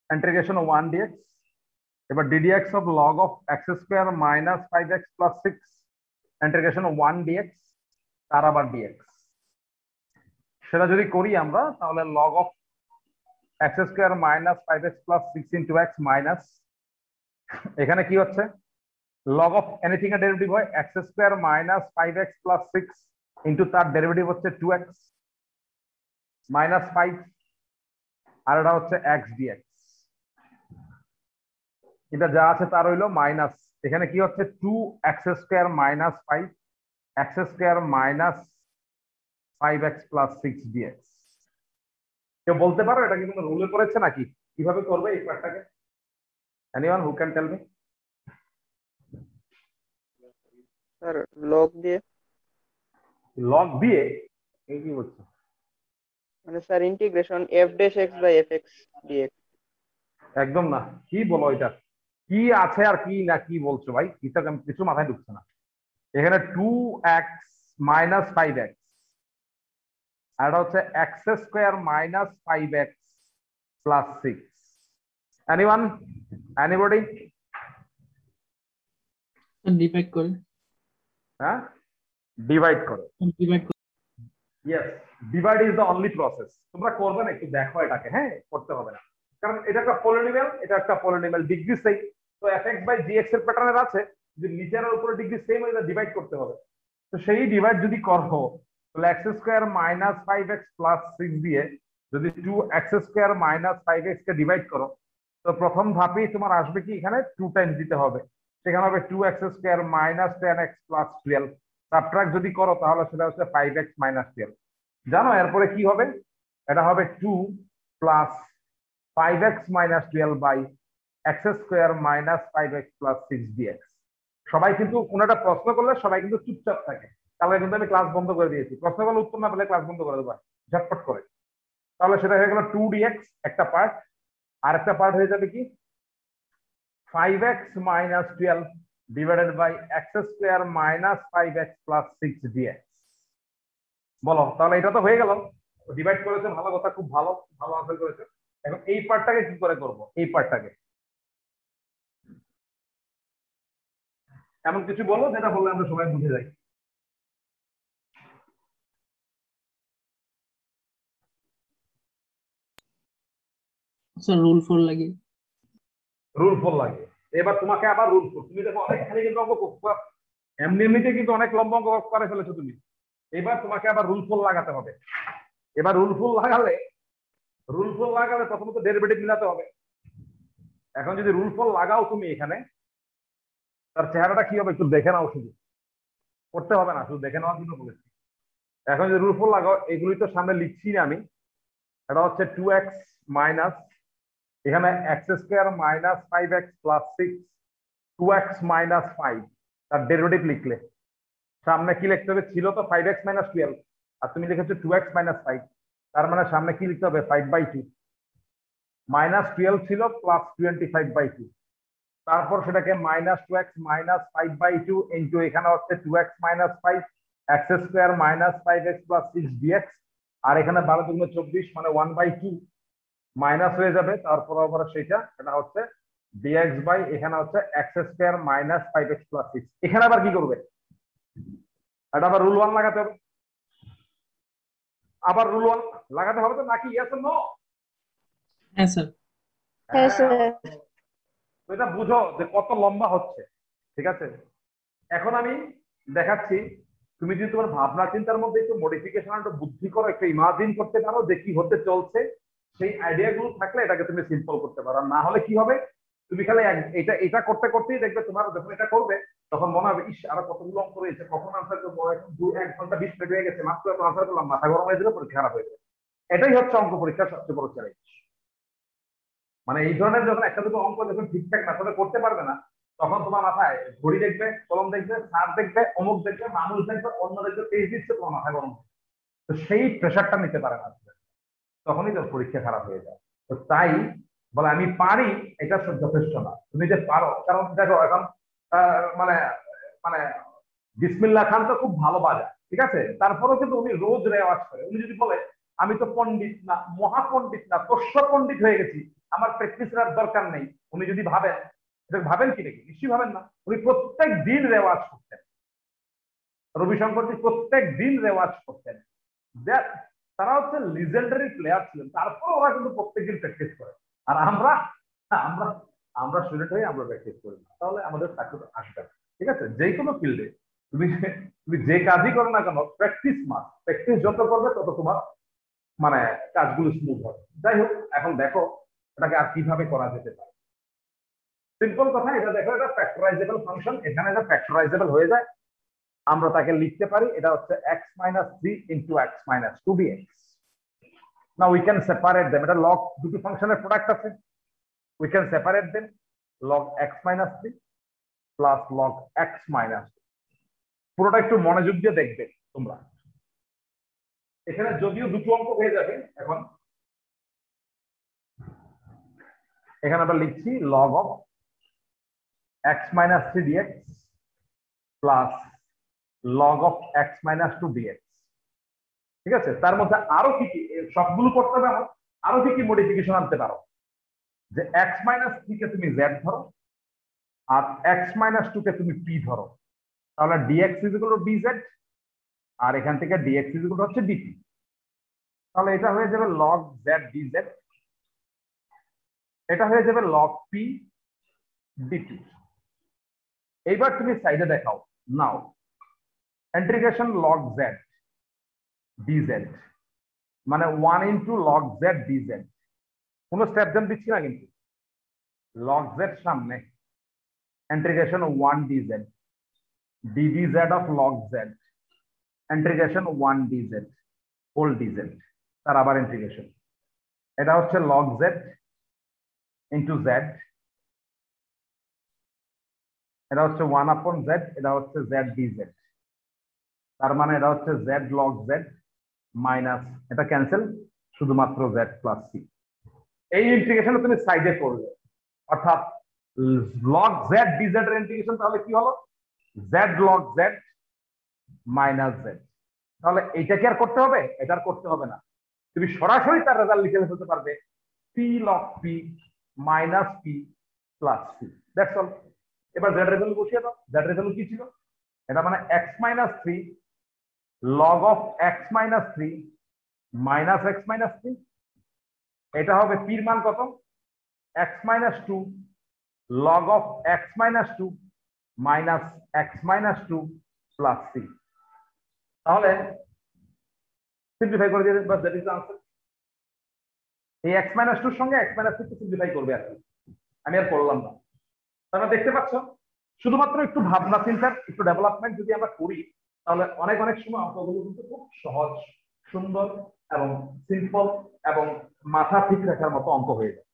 ইন্টিগ্রেশন 1 dx। এবার ddx of log of x square minus 5x plus 6 integration 1 dx, তার আবার dx। সেটা যদি করি আমরা তাহলে log of x square minus 5x plus 6 into x minus, এখানে কি হচ্ছে log অফ এনিথিং এর ডেরিভেটিভ হয় x square minus 5x plus 6 into তার ডেরিভেটিভ হচ্ছে 2x মাইনাস 5, আর এটা হচ্ছে x dx। এটা যা আছে তার হইলো মাইনাস, এখানে কি হচ্ছে 2x square minus 5 x square minus 5x plus 6 dx। কেউ বলতে পারো এটা কি কোনো রুলে করেছে নাকি? কিভাবে করবে এই পার্টটাকে? Anyone who can tell me? Sir log দিয়ে। লগ দিয়ে? এই কি হচ্ছে? মানে sir integration f dash x by fx dx। একদম না, কি বলো এটা? কি আছে আর কি না কি বলছো ভাই? কিছু মাথায় ঢুকছে না। এখানে 2x মাইনাস 5x আর এটা হচ্ছে x square minus 5x plus 6। Anyone? Anybody? Divide করে। হ্যাঁ, ডিভাইড করো। ডিভাইড করে। Yes, divide is the only process. তোমরা করবে না, একটু দেখো এটাকে। হ্যাঁ, করতে হবে না, কারণ এটা একটা পলিনোমিয়াল, এটা একটা পলিনোমিয়াল, ডিগ্রি সেম। তো fx বাই gx এর প্যাটার্নের আছে, যদি নিচের আর উপরে ডিগ্রি সেম হয় ডিভাইড করতে হবে। তো সেই ডিভাইড যদি করো তাহলে x square minus 5x plus 6 দিয়ে যদি 2x স্কয়ার মাইনাস 5x কে ডিভাইড করো, তো প্রথম ধাপেই তোমার আসবে কি এখানে 2 টাইমস দিতে হবে, সেখানে হবে 2x square minus 10x plus 12। Subtract যদি করো তাহলে সেটা হচ্ছে 5x মাইনাস 12। জানো এরপরে কি হবে? এটা হবে 2 plus 5x minus 12 by x square minus 5x plus 6 dx। সবাই কিন্তু কোনটা প্রশ্ন করলে সবাই কিন্তু চুপচাপ থাকে, তাহলে কিন্তু আমি ক্লাস বন্ধ করে দিয়েছি। প্রশ্ন করলে উত্তর না পেলে ক্লাস বন্ধ করে দেবো ঝটপট করে। তাহলে সেটা হয়ে গেল 2 dx একটা পার্ট, আর একটা পার্ট হয়ে যাবে কি 5x minus 12 divided by x square minus 5x plus 6 dx। বলো তাহলে এটা তো হয়ে গেল, ডিভাইড করেছে, ভালো কথা, খুব ভালো, ভালো আনসার করেছে। এখন এই পার্টটাকে কি করে করব? এই পার্টটাকে এমন কিছু বলো যেটা বললে আমরা সবাই বুঝে যাই। স্যার রুল 4 লাগে। রুল 4 লাগে। এবার তোমাকে আবার রুল 4, তুমি দেখো অনেকখানি কিন্তু অঙ্ক এমনিতে কিন্তু অনেক লম্বা অঙ্ক করে ফেলেছো তুমি। এবার তোমাকে আবার রুল 4 লাগাতে হবে। এবার রুল 4 লাগালে প্রথমত ডেরিভেটিভ মিলাতে হবে। এখন যদি রুল 4 লাগাও তুমি এখানে, তার চেহারাটা কি হবে একটু দেখে নাও, শুধু করতে হবে না, শুধু দেখে নেওয়ার জন্য বলেছি। এখন যদি রুল 4 লাগাও, এগুলি তো সামনে লিখছি না আমি। এটা হচ্ছে 2x মাইনাস, এখানে x square minus 5x plus 6 2x minus 5, তার ডেরিভেটিভ লিখলে সামনে কি লিখতে হবে? ছিল তো 5x মাইনাস 12, আর তুমি লিখেছো 2x মাইনাস 5, তার মানে সামনে কি লিখতে হবে? 5/2 মাইনাস 12 ছিল প্লাস 25/2, তারপর সেটাকে মাইনাস 2x মাইনাস 5/2 ইন্টু এখানে হচ্ছে 2x minus 5 x square minus 5x plus 6 dx, আর এখানে 12 দুগুণে 24 মানে 1/2 মাইনাস হয়ে যাবে, তারপর আবার সেটা এটা হচ্ছে dx বাই এখানে হচ্ছে x square minus 5x plus 6। এখানে আবার কি করবে? এটা আবার রুল 1 লাগাতে হবে। আবার রুল ওয়ান লাগাতে হবে তো নাকি? Yes no? হ্যাঁ স্যার। হ্যাঁ স্যার। এটা বুঝো যে কত লম্বা হচ্ছে, ঠিক আছে? এখন আমি দেখাচ্ছি, তুমি যদি তোমার ভাবনা চিন্তার মধ্যে একটু মডিফিকেশন, একটু বুদ্ধি করো, একটু ইমাজিন করতে পারো যে কি হতে চলছে, সেই আইডিয়া গুলো থাকলে এটাকে তুমি সিম্পল করতে পারো। আর না হলে কি হবে, তুমি খালি এটা এটা করতে করতেই দেখবে তোমার যখন এটা করবে তখন মনে হবে ইস আরো কতগুলো অঙ্ক রয়েছে, কখন আনসার করবো, এখন 1 ঘন্টা 20 মিনিট হয়ে গেছে, মাত্র এখন আনসার করলাম, মাথা গরম হয়ে যাবে, পরীক্ষা খারাপ হয়ে যাবে। এটাই হচ্ছে অঙ্ক পরীক্ষার সবচেয়ে বড় চ্যালেঞ্জ। মানে এই ধরনের যখন একটা দুটো অঙ্ক যখন ঠিকঠাক মেথডে করতে পারবে না, তখন তোমার মাথায় ঘড়ি দেখবে, কলম দেখবে, স্যার দেখবে, অমুক দেখবে, মানুষ দেখবে, অন্য দেখবে, পেজ দিচ্ছে, তোমার মাথা গরম। তো সেই প্রেশারটা নিতে পারে না, তখনই তোর পরীক্ষা খারাপ হয়ে যায়। তো তাই বলে আমি পারি, এটা যথেষ্ট না, তুমি যে পারো। কারণ দেখো এখন মানে মানে বিসমিল্লাহ খান তো খুব ভালো বাজায়, ঠিক আছে, তারপরেও কিন্তু উনি রোজ রেওয়াজ করে। উনি যদি বলে আমি তো পণ্ডিত না, মহাপণ্ডিত না, তস্য পণ্ডিত হয়ে গেছি, আমার প্র্যাকটিসের দরকার নেই, উনি যদি ভাবেন, এটা ভাবেন কি নাকি? নিশ্চয়ই ভাবেন না। উনি প্রত্যেক দিন রেওয়াজ করতেন, রবিশঙ্করজি প্রত্যেক দিন রেওয়াজ করতেন। তারা হচ্ছে লিজেন্ডারি প্লেয়ার ছিলেন, তারপর ওরা কিন্তু প্রত্যেকদিন প্র্যাকটিস করে। আর আমরা আমরা আমরা স্টুডেন্ট হয়ে আমরা প্র্যাকটিস করি না, তাহলে আমাদের সাকসেস আসবে না। ঠিক আছে, যে কোনো ফিল্ডে তুমি তুমি যে কাজই করো না কেন, প্র্যাকটিস মাস্ট। প্র্যাকটিস যত করবে তত তোমার মানে কাজগুলো স্মুথ হবে। যাই হোক, এখন দেখো এটাকে আর কিভাবে করা যেতে পারে। সিম্পল কথা, এটা দেখো, এটা ফ্যাক্টরাইজেবল ফাংশন, এখানে এটা ফ্যাক্টরাইজেবল হয়ে যায়। আমরা তাকে লিখতে পারি, এটা হচ্ছে x - 3 × x - 2 dx। Now we can separate them. এটা log দুটো ফাংশনের প্রোডাক্ট আছে, we can separate them, log x - 3 plus log x - 2। পুরোটা একটু মনোযোগ দিয়ে দেখবে তোমরা। এখানে যদিও দুটো অঙ্ক হয়ে যাবে, এখন এখানে আমরা লিখছি log of x - 3 dx plus log of x - 2 dx। ঠিক আছে, তার মধ্যে আরো কি কি সবগুলো করতে হবে, আরো কি কি মডিফিকেশন আনতে পারো, যে x - 3 কে তুমি z ধরো আর x - 2 কে তুমি p ধরো, তাহলে dx = dz, আর এখান থেকে dx হচ্ছে dt। তাহলে এটা হয়ে যাবে log z dz, এটা হয়ে যাবে log p dt। এইবার তুমি সাইডে দেখাও, নাও ইন্টিগ্রেশন log z dz মানে 1 × log z dz, কোনো স্টেপ দেন দিচ্ছি না কিন্তু, log z সামনে, integration 1 dz ddz of log z, integration 1 dz whole dz, তার আবার ইন্টিগ্রেশন। এটা হচ্ছে log z into z, এটা হচ্ছে 1/z, এটা হচ্ছে z dz, তার মানে এটা হচ্ছে z log z মাইনাস, এটা ক্যান্সেল, শুধুমাত্র z প্লাস c। এই ইন্টিগ্রেশন তুমি সাইডে করবে, অর্থাৎ log z dz এর ইন্টিগ্রেশন তাহলে কি হলো, z log z minus z। তাহলে এইটা কি আর করতে হবে? এটা আর করতে হবে না, তুমি সরাসরি তার রেজাল্ট লিখে ফেলতে পারবে, p log p minus p plus c, that's all. এবার z এর ভ্যালু বসিয়ে দাও। z এর ভ্যালু কি ছিল? এটা মানে x - 3 log of x - 3 minus x - 3, এটা হবে p এর মান কত, x - 2 log of x - 2 minus x - 2 plus c। তাহলে সিম্পলিফাই করে দিয়ে বাস, দ্যাট ইজ দ্য আনসার। এই x - 2 এর সঙ্গে x - 3 কে সিম্পলিফাই করবে আর কি, আমি আর করলাম না। তোমরা দেখতে পাচ্ছ, শুধুমাত্র একটু ভাবনা চিন্তার একটু ডেভেলপমেন্ট যদি আমরা করি, তাহলে অনেক অনেক সময় অঙ্কগুলো কিন্তু খুব সহজ, সুন্দর এবং সিম্পল এবং মাথা ঠিক রাখার মতো অঙ্ক হয়ে যায়।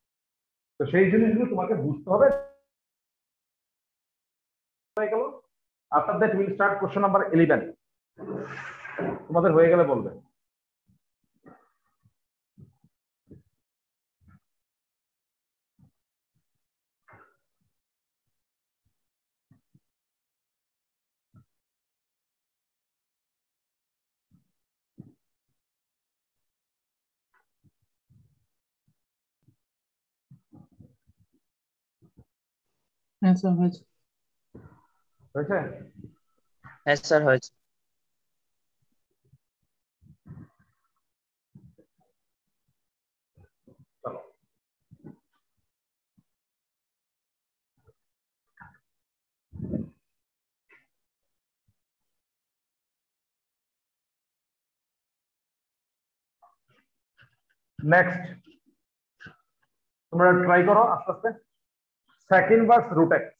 তো সেই জিনিসগুলো তোমাকে বুঝতে হবে। After that will start question number 11। তোমাদের হয়ে গেলে বলবে। হ্যাঁ স্যার হয়েছে। হয়েছে? হ্যাঁ স্যার হয়েছে। নেক্সট তোমরা ট্রাই করো আস্তে আস্তে sec ইনভার্স রুট এক্স।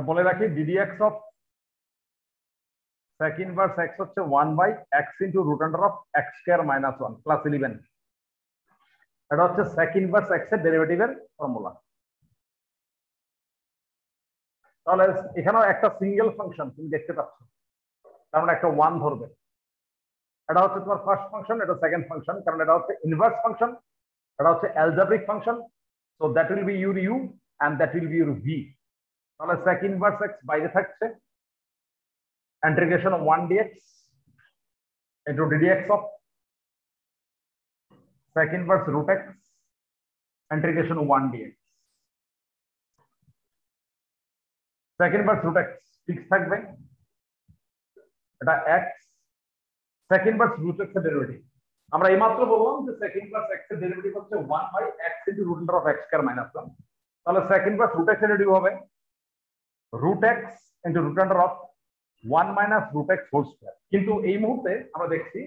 বলে রাখি ddx of sec inverse x হচ্ছে 1/x into root under of x square minus 1 plus 11। এটা হচ্ছে sec ইনভার্স x এর ডেরিভেটিভের ফর্মুলা। তাহলে এখানেও একটা সিঙ্গেল ফাংশন তুমি দেখতে পাচ্ছ, তার মানে একটা 1 ধরবে। এটা হচ্ছে তোমার ফার্স্ট ফাংশন, এটা সেকেন্ড ফাংশন, কারণ এটা হচ্ছে ইনভার্স ফাংশন, এটা হচ্ছে algebraic function. So that will be your u and that will be your v. তাহলে sec ইনভার্স x বাইরে থাকছে, integration of 1 dx into ddx of sec inverse root x integration of 1 dx। sec inverse root x fix থাকবে, এটা x sec inverse root x এর derivative. আমরা এইমাত্র বললাম যে sec inverse x এর ডেরিভেটিভ হচ্ছে 1/x into root under of x square minus 1। তাহলে sec inverse root x এর ডেরিভেটিভ হবে root x into root under of 1 minus root x whole square। কিন্তু এই মুহূর্তে আমরা দেখছি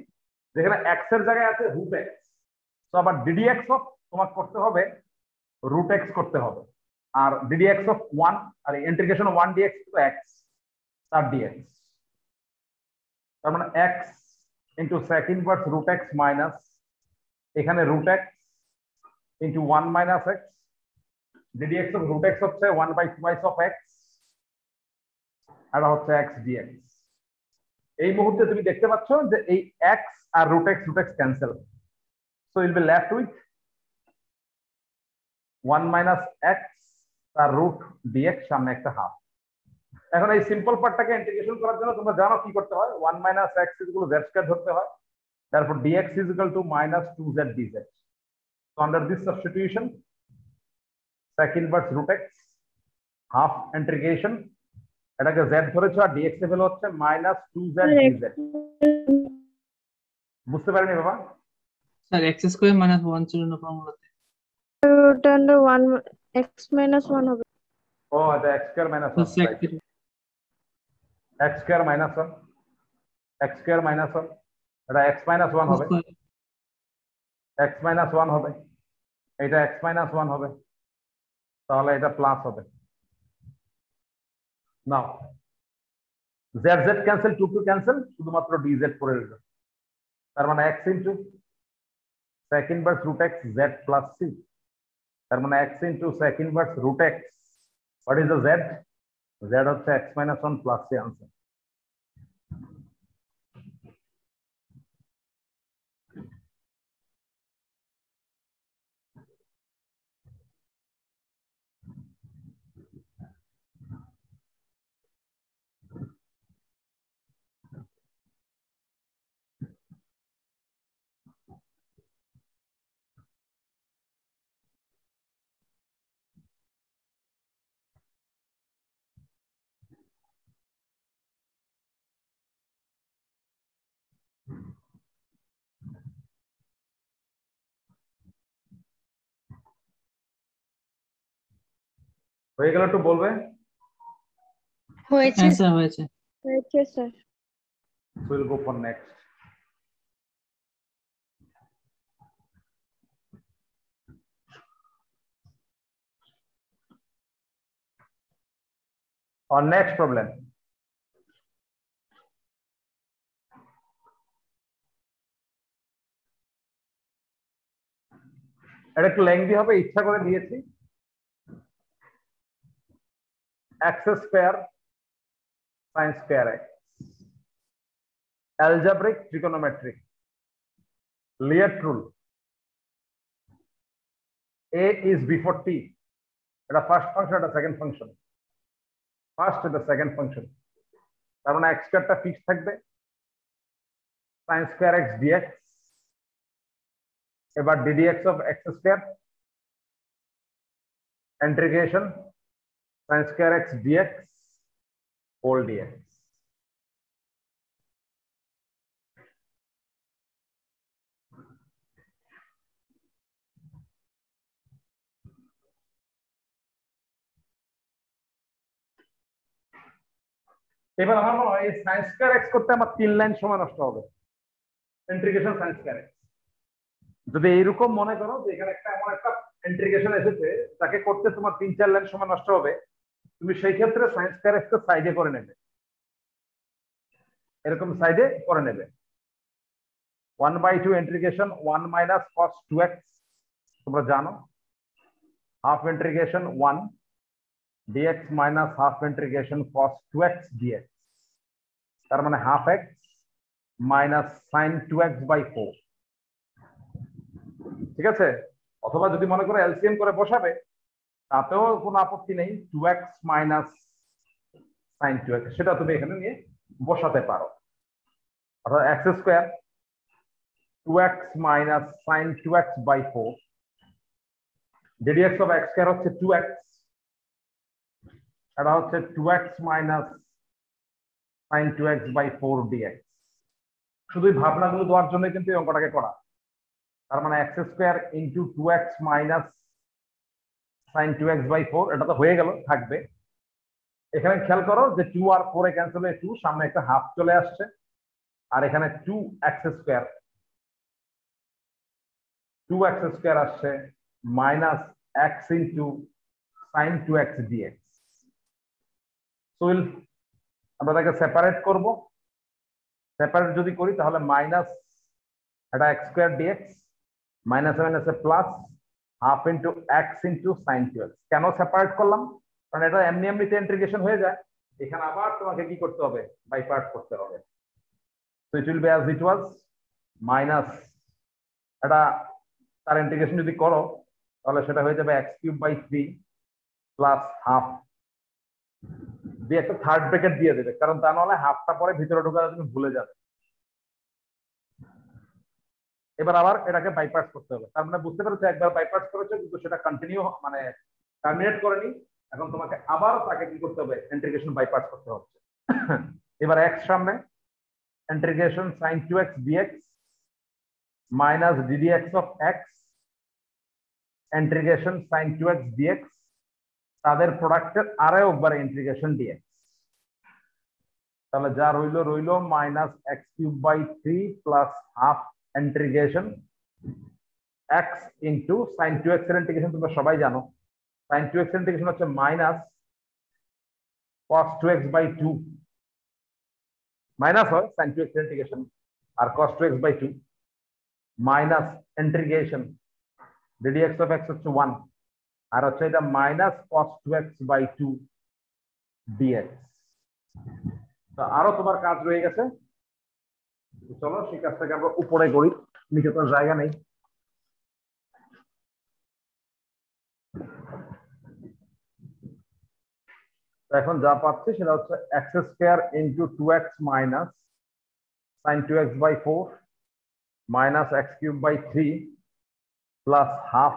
যেখানে x এর জায়গায় আছে root x, তো আবার ddx of তোমাকে করতে হবে root x করতে হবে, আর ddx of 1 আর ইন্টিগ্রেশন অফ 1 dx তো x তার dx। তার মানে x into sec inverse root x minus এখানে root x into 1 minus x ddx of root x হচ্ছে 1/2 of x আর হচ্ছে x dx। এই মুহূর্তে তুমি দেখতে পাচ্ছ যে এই x আর root x cancel, so will be left with 1 minus x আর root dx সামনে একটা হাফ। এখন এই সিম্পল পার্টটাকে ইন্টিগ্রেশন করার জন্য তোমরা জানো কি করতে হয়, 1 minus x equal z square ধরতে হয়, তারপর dx is equal to minus 2z dz। So under this substitution sec inverse root x half integration, এটাকে z ধরেছো আর dx এর ভ্যালু হচ্ছে minus 2z dz। বুঝতে পারেনি বাবা? স্যার x স্কয়ার মাইনাস 1 ছিল না ফর্মুলাতে। root under 1 x minus 1 হবে। ও এটা x square minus 1, sec x square minus 1, x square minus 1, এটা x মাইনাস 1 হবে, x মাইনাস 1 হবে, এটা x মাইনাস 1 হবে, তাহলে এটা প্লাস হবে। নাও z z ক্যান্সেল, 2 2 ক্যান্সেল, শুধুমাত্র dz পড়ে রইল। তার মানে x into sec inverse root x z plus c, তার মানে x into sec inverse root x, what is the z? z হচ্ছে x minus 1 plus c answer. হয়ে গেল, একটু বলবে? হয়েছে হ্যাঁ স্যার হয়েছে। হয়েছে sir. We'll go for next. Our next problem. এটা একটু লেংদি হবে, ইচ্ছা করে দিয়েছি। x square sin square x, algebraic trigonometric, Lie rule, a is before t, এটা ফার্স্ট ফাংশন, এটা সেকেন্ড ফাংশন, ফার্স্ট এটা সেকেন্ড ফাংশন, তার মানে x স্কয়ারটা ফিক্স থাকবে, sin square x dx, এবার ddx of x square integration sin square x dx whole dx। এবার আমার মনে হয় সাইন স্কয়ার এক্স করতে আমার 3 লাইন সময় নষ্ট হবে, ইন্টিগ্রেশন সাইন স্কয়ার এক্স। যদি এইরকম মনে করো যে এখানে একটা এমন একটা ইন্টিগ্রেশন এসেছে তাকে করতে তোমার 3-4 লাইন সময় নষ্ট হবে, তুমি সেই ক্ষেত্রে সাইন স্কয়ার এক্স সাইডে করে নেবে, এরকম সাইডে করে নেবে। 1/2 ইন্টিগ্রেশন 1 মাইনাস cos 2x, তোমরা জানো, half integration 1 dx minus half integration cos 2x dx, তার মানে half x minus sin 2x by 4। ঠিক আছে, অথবা যদি মনে করো এলসিএম করে বসাবে তাতেও কোনো আপত্তি নেই, 2x মাইনাস sin 2x সেটা তুমি এখানে নিয়ে বসাতে পারো। অর্থাৎ x square 2x minus sin 2x by 4 ddx of x square হচ্ছে 2x, এটা হচ্ছে 2x minus sin 2x by 4 dx। শুধু ভাবনাগুলো দেওয়ার জন্য কিন্তু এই অঙ্কটাকে করা। তার মানে x square into 2x minus sin 2x by 4, এটা তো হয়ে গেল, থাকবে। এখানে খেয়াল করো যে 2 আর 4 এ ক্যান্সেল হয়ে 2, সামনে একটা হাফ চলে আসছে, আর এখানে 2x স্কয়ার আসছে minus x into sin 2x dx। So আমরা তাকে সেপারেট করব, সেপারেট যদি করি তাহলে মাইনাস এটা x স্কয়ার dx মাইনাস মাইনাসে plus half into x into sin 2x। কেন সেপারেট করলাম? কারণ এটা এমনি এমনিতে ইন্টিগ্রেশন হয়ে যায়, এখানে আবার তোমাকে কি করতে হবে, বাই পার্ট করতে হবে। So it will be as it was minus, এটা তার ইন্টিগ্রেশন যদি করো তাহলে সেটা হয়ে যাবে x³/3 প্লাস হাফ দিয়ে একটা থার্ড ব্র্যাকেট দিয়ে দেবে, কারণ তা নাহলে হাফটা পরে ভিতরে ঢোকালে তুমি ভুলে যাবে। এবার আবার এটাকে বাইপাস করতে হবে, তার মানে বুঝতে পেরেছো একবার বাইপাস করেছো কিন্তু সেটা কন্টিনিউ মানে টার্মিনেট করেনি, এখন তোমাকে আবার তাকে কি করতে হবে, ইন্টিগ্রেশন বাইপাস করতে হচ্ছে। এবার x সামনে, integration sin 2x dx minus ddx of x integration sin 2x dx, তাদের প্রোডাক্টের আরো একবার ইন্টিগ্রেশন dx, তাহলে যা রইলো minus x³/3 plus half integration x into sin 2x এর ইন্টিগ্রেশন তোমরা সবাই জানো, sin 2x এর ইন্টিগ্রেশন হচ্ছে মাইনাস cos 2x/2, মাইনাস হয় sin 2x এর ইন্টিগ্রেশন আর cos 2x/2 minus integration ddx of x হচ্ছে 1 আর হচ্ছে এটা মাইনাস cos 2x/2 dx। তো আরো তোমার কাজ রয়ে গেছে, চলো সেই কাজটাকে আমরা উপরে করি, নিচে তো জায়গা নেই। এখন যা পাচ্ছি সেটা হচ্ছে x square into 2x minus sin 2x/4 minus x³/3 plus half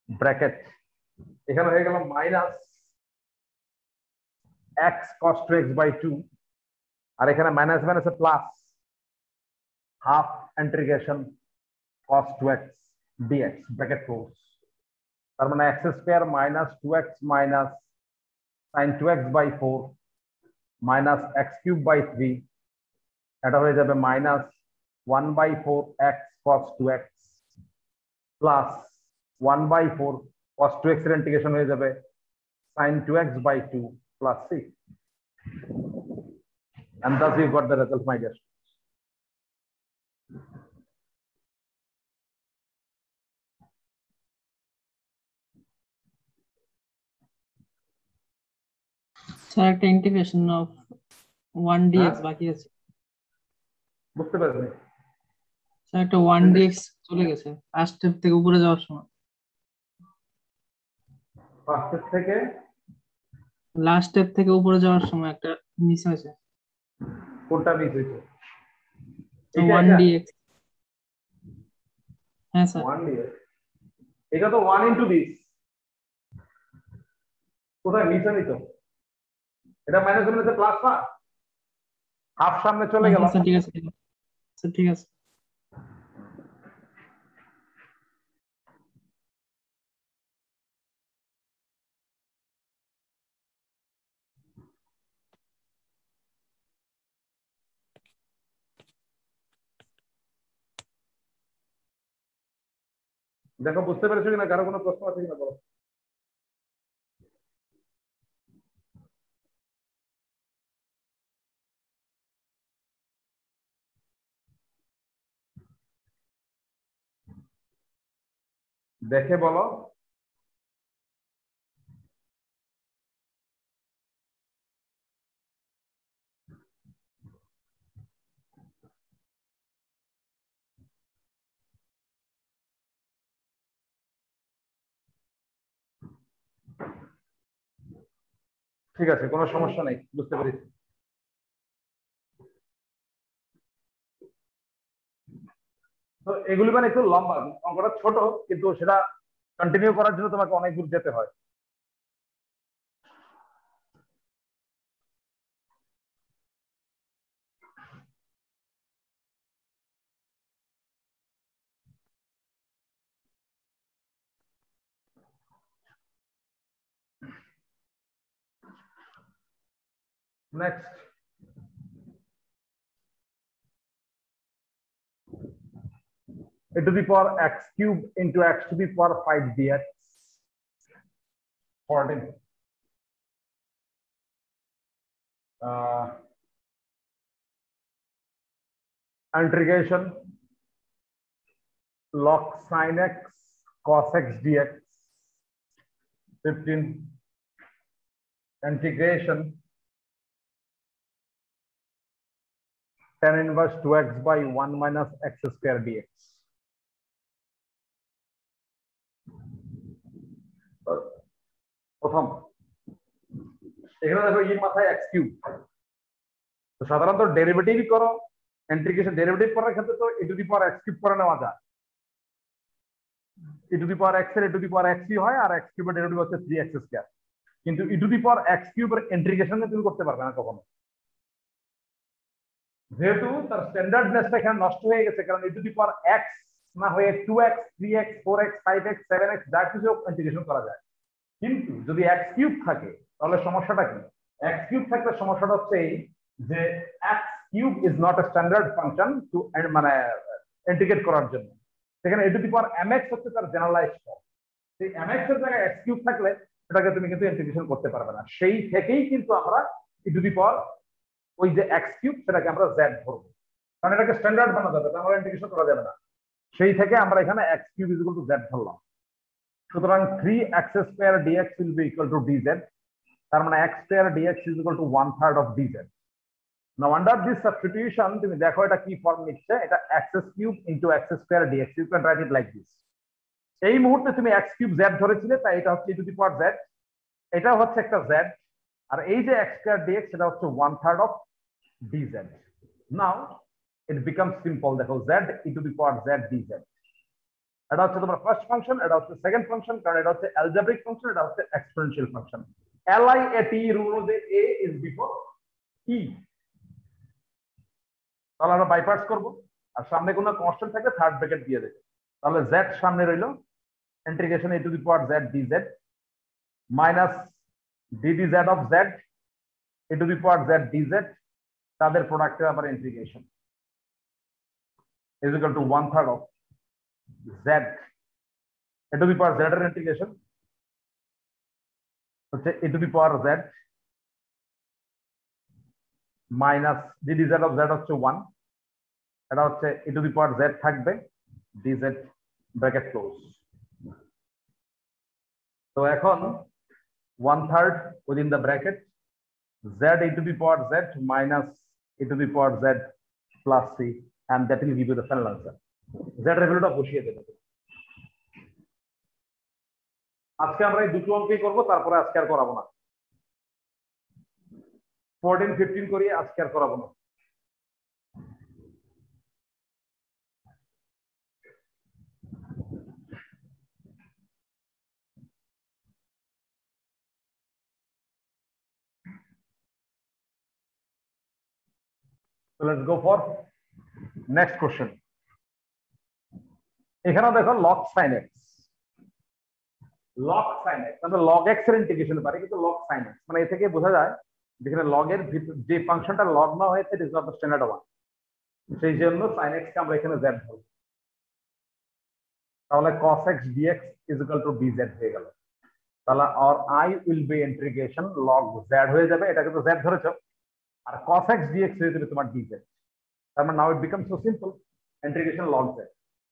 bracket, এখানে হয়ে গেল মাইনাস x cos 2x/2 আর এখানে মাইনাস মাইনাসে plus half integration cos 2x dx bracket close. তার মানে x square minus 2x minus sin 2x/4 minus x³/3, এটা হয়ে যাবে minus 1/4x cos 2x plus 1/4 cos 2x এর ইন্টিগ্রেশন হয়ে যাবে sin 2x/2 plus 6, and thus you got the result, my dear. Sir একটা integration of 1 dx বাকি আছে। বুঝতে পারবে স্যার একটা 1 dx চলে গেছে ফার্স্ট স্টেপ থেকে উপরে যাওয়ার সময়, ফার্স্ট স্টেপ থেকে লাস্ট স্টেপ থেকে উপরে যাওয়ার সময় একটা মিস হয়েছে। কোনটা মিস হয়েছে? 1 dx। হ্যাঁ স্যার 1 dx, এটা তো 1 ইনটু দিস, কোথায় মিস হয়নি তো, এটা মাইনাস মাইনাসে প্লাস না, হাফ সামনে চলে গেল। স্যার ঠিক আছে স্যার, ঠিক আছে। দেখো বুঝতে পেরেছো কিনা, কারো কোনো প্রশ্ন আছে কিনা বলো। দেখে বলো। ঠিক আছে, কোনো সমস্যা নেই, বুঝতে পেরেছি। তো এগুলি মানে একটু লম্বা, অঙ্কটা ছোট, কিন্তু সেটা কন্টিনিউ করার জন্য তোমাকে অনেক দূর যেতে হয়। Next, a to the power x cube into x to the power 5 dx 14. Integration log sin x cos x dx 15. Integration tan inverse 2x by 1 minus x square dx. প্রথম এখানে দেখো এই মাথায় x কিউব, তো সাধারণত ডেরিভেটিভই করো, integration derivative করার ক্ষেত্রে তো e to the power x cube করে নেওয়া যায়। e to the power x এর e to the power x হয়, আর x কিউবের ডেরিভেটিভ হচ্ছে 3x স্কয়ার। কিন্তু e to the power x কিউবের ইন্টিগ্রেশন তুমি করতে পারবে না কখনো, যেহেতু তার স্ট্যান্ডার্ডনেসটা এখানে নষ্ট হয়ে গেছে। কারণ e to the power x না হয়ে 2x 3x 4x 5x 7x যা কিছু ইন্টিগ্রেশন করা যায়। কিন্তু যদি x কিউব থাকে তাহলে সমস্যাটা কি? x কিউব থাকলে সমস্যাটা হচ্ছে এই যে x cube is not a standard function to মানে ইন্টিগ্রেট করার জন্য। সেখানে e to the power mx হচ্ছে তার জেনারেলাইজড ফর্ম। সেই mx এর জায়গায় x কিউব থাকলে এটাকে তুমি কিন্তু ইন্টিগ্রেশন করতে পারবে না। সেই থেকেই কিন্তু আমরা e টু দি পাওয়ার ওই যে x কিউব সেটাকে আমরা z ধরবো, কারণ এটাকে স্ট্যান্ডার্ড বানানো যাবে, আমরা ইন্টিগ্রেশন করা যাবে না। সেই থেকে আমরা এখানে x cube is equal two z ধরলাম। সুতরাং 3x square dx will be equal to dz, তার মানে x square dx is equal to 1/3 of dz. Now under this substitution তুমি দেখো এটা কি ফর্ম নিচ্ছে, এটা x cube into x square dx, you can write it like this. এই মুহূর্তে তুমি x কিউব z ধরেছিলে, তাই এটা হচ্ছে e to the power z, এটা হচ্ছে একটা z, আর এই যে x স্কয়ার dx সেটা হচ্ছে 1/3 of dz. Now it becomes simple, দেখো z e to the power z dz, এটা হচ্ছে তোমার ফার্স্ট ফাংশন, এটা হচ্ছে সেকেন্ড ফাংশন, কারণ এটা হচ্ছে অ্যালজেব্রিক ফাংশন, এটা হচ্ছে এক্সপোনেনশিয়াল ফাংশন। LIAT রুল যে a is before e, তাহলে আমরা বাইপাস করব, আর সামনে কোনো কনস্ট্যান্ট থাকলে থার্ড ব্র্যাকেট দিয়ে দেব। তাহলে z সামনে রইল, integration e to the power z dz minus ddz of z e to the power z dz, তাদের প্রোডাক্টের আবার integration is equal to 1/3 of z e to the power z এর integration হচ্ছে e to the power z minus ddz of z হচ্ছে 1, এটা হচ্ছে e to the power z থাকবে dz bracket close. তো এখন 1/3 within the bracket z e to the power z minus e to the power z plus c, and that will give you the final answer. z এর ভ্যালুটা বসিয়ে দেবে। আজকে আমরা এই দুটো অঙ্কই করব, তারপরে আজকে আর করাবো না। 14 15 করি, আজকে আর করাবো না। So let's go for next question. এখানে দেখো log sin x, log sin x আমরা log x এর ইন্টিগ্রেশন পারি, কিন্তু log sin x মানে এ থেকে বোঝা যায় যেখানে log এর যে ফাংশনটা log না হয়েছে ইট is not the standard one, সেই জন্য sin x কে আমরা এখানে z ধরব। তাহলে cos x dx is equal to dz হয়ে গেল। তাহলে আর I will be integration log z হয়ে যাবে, এটা কিন্তু z ধরেছো, আর cos x dx হয়ে যাবে তোমার dz। তার মানে now it becomes so simple, integration log z।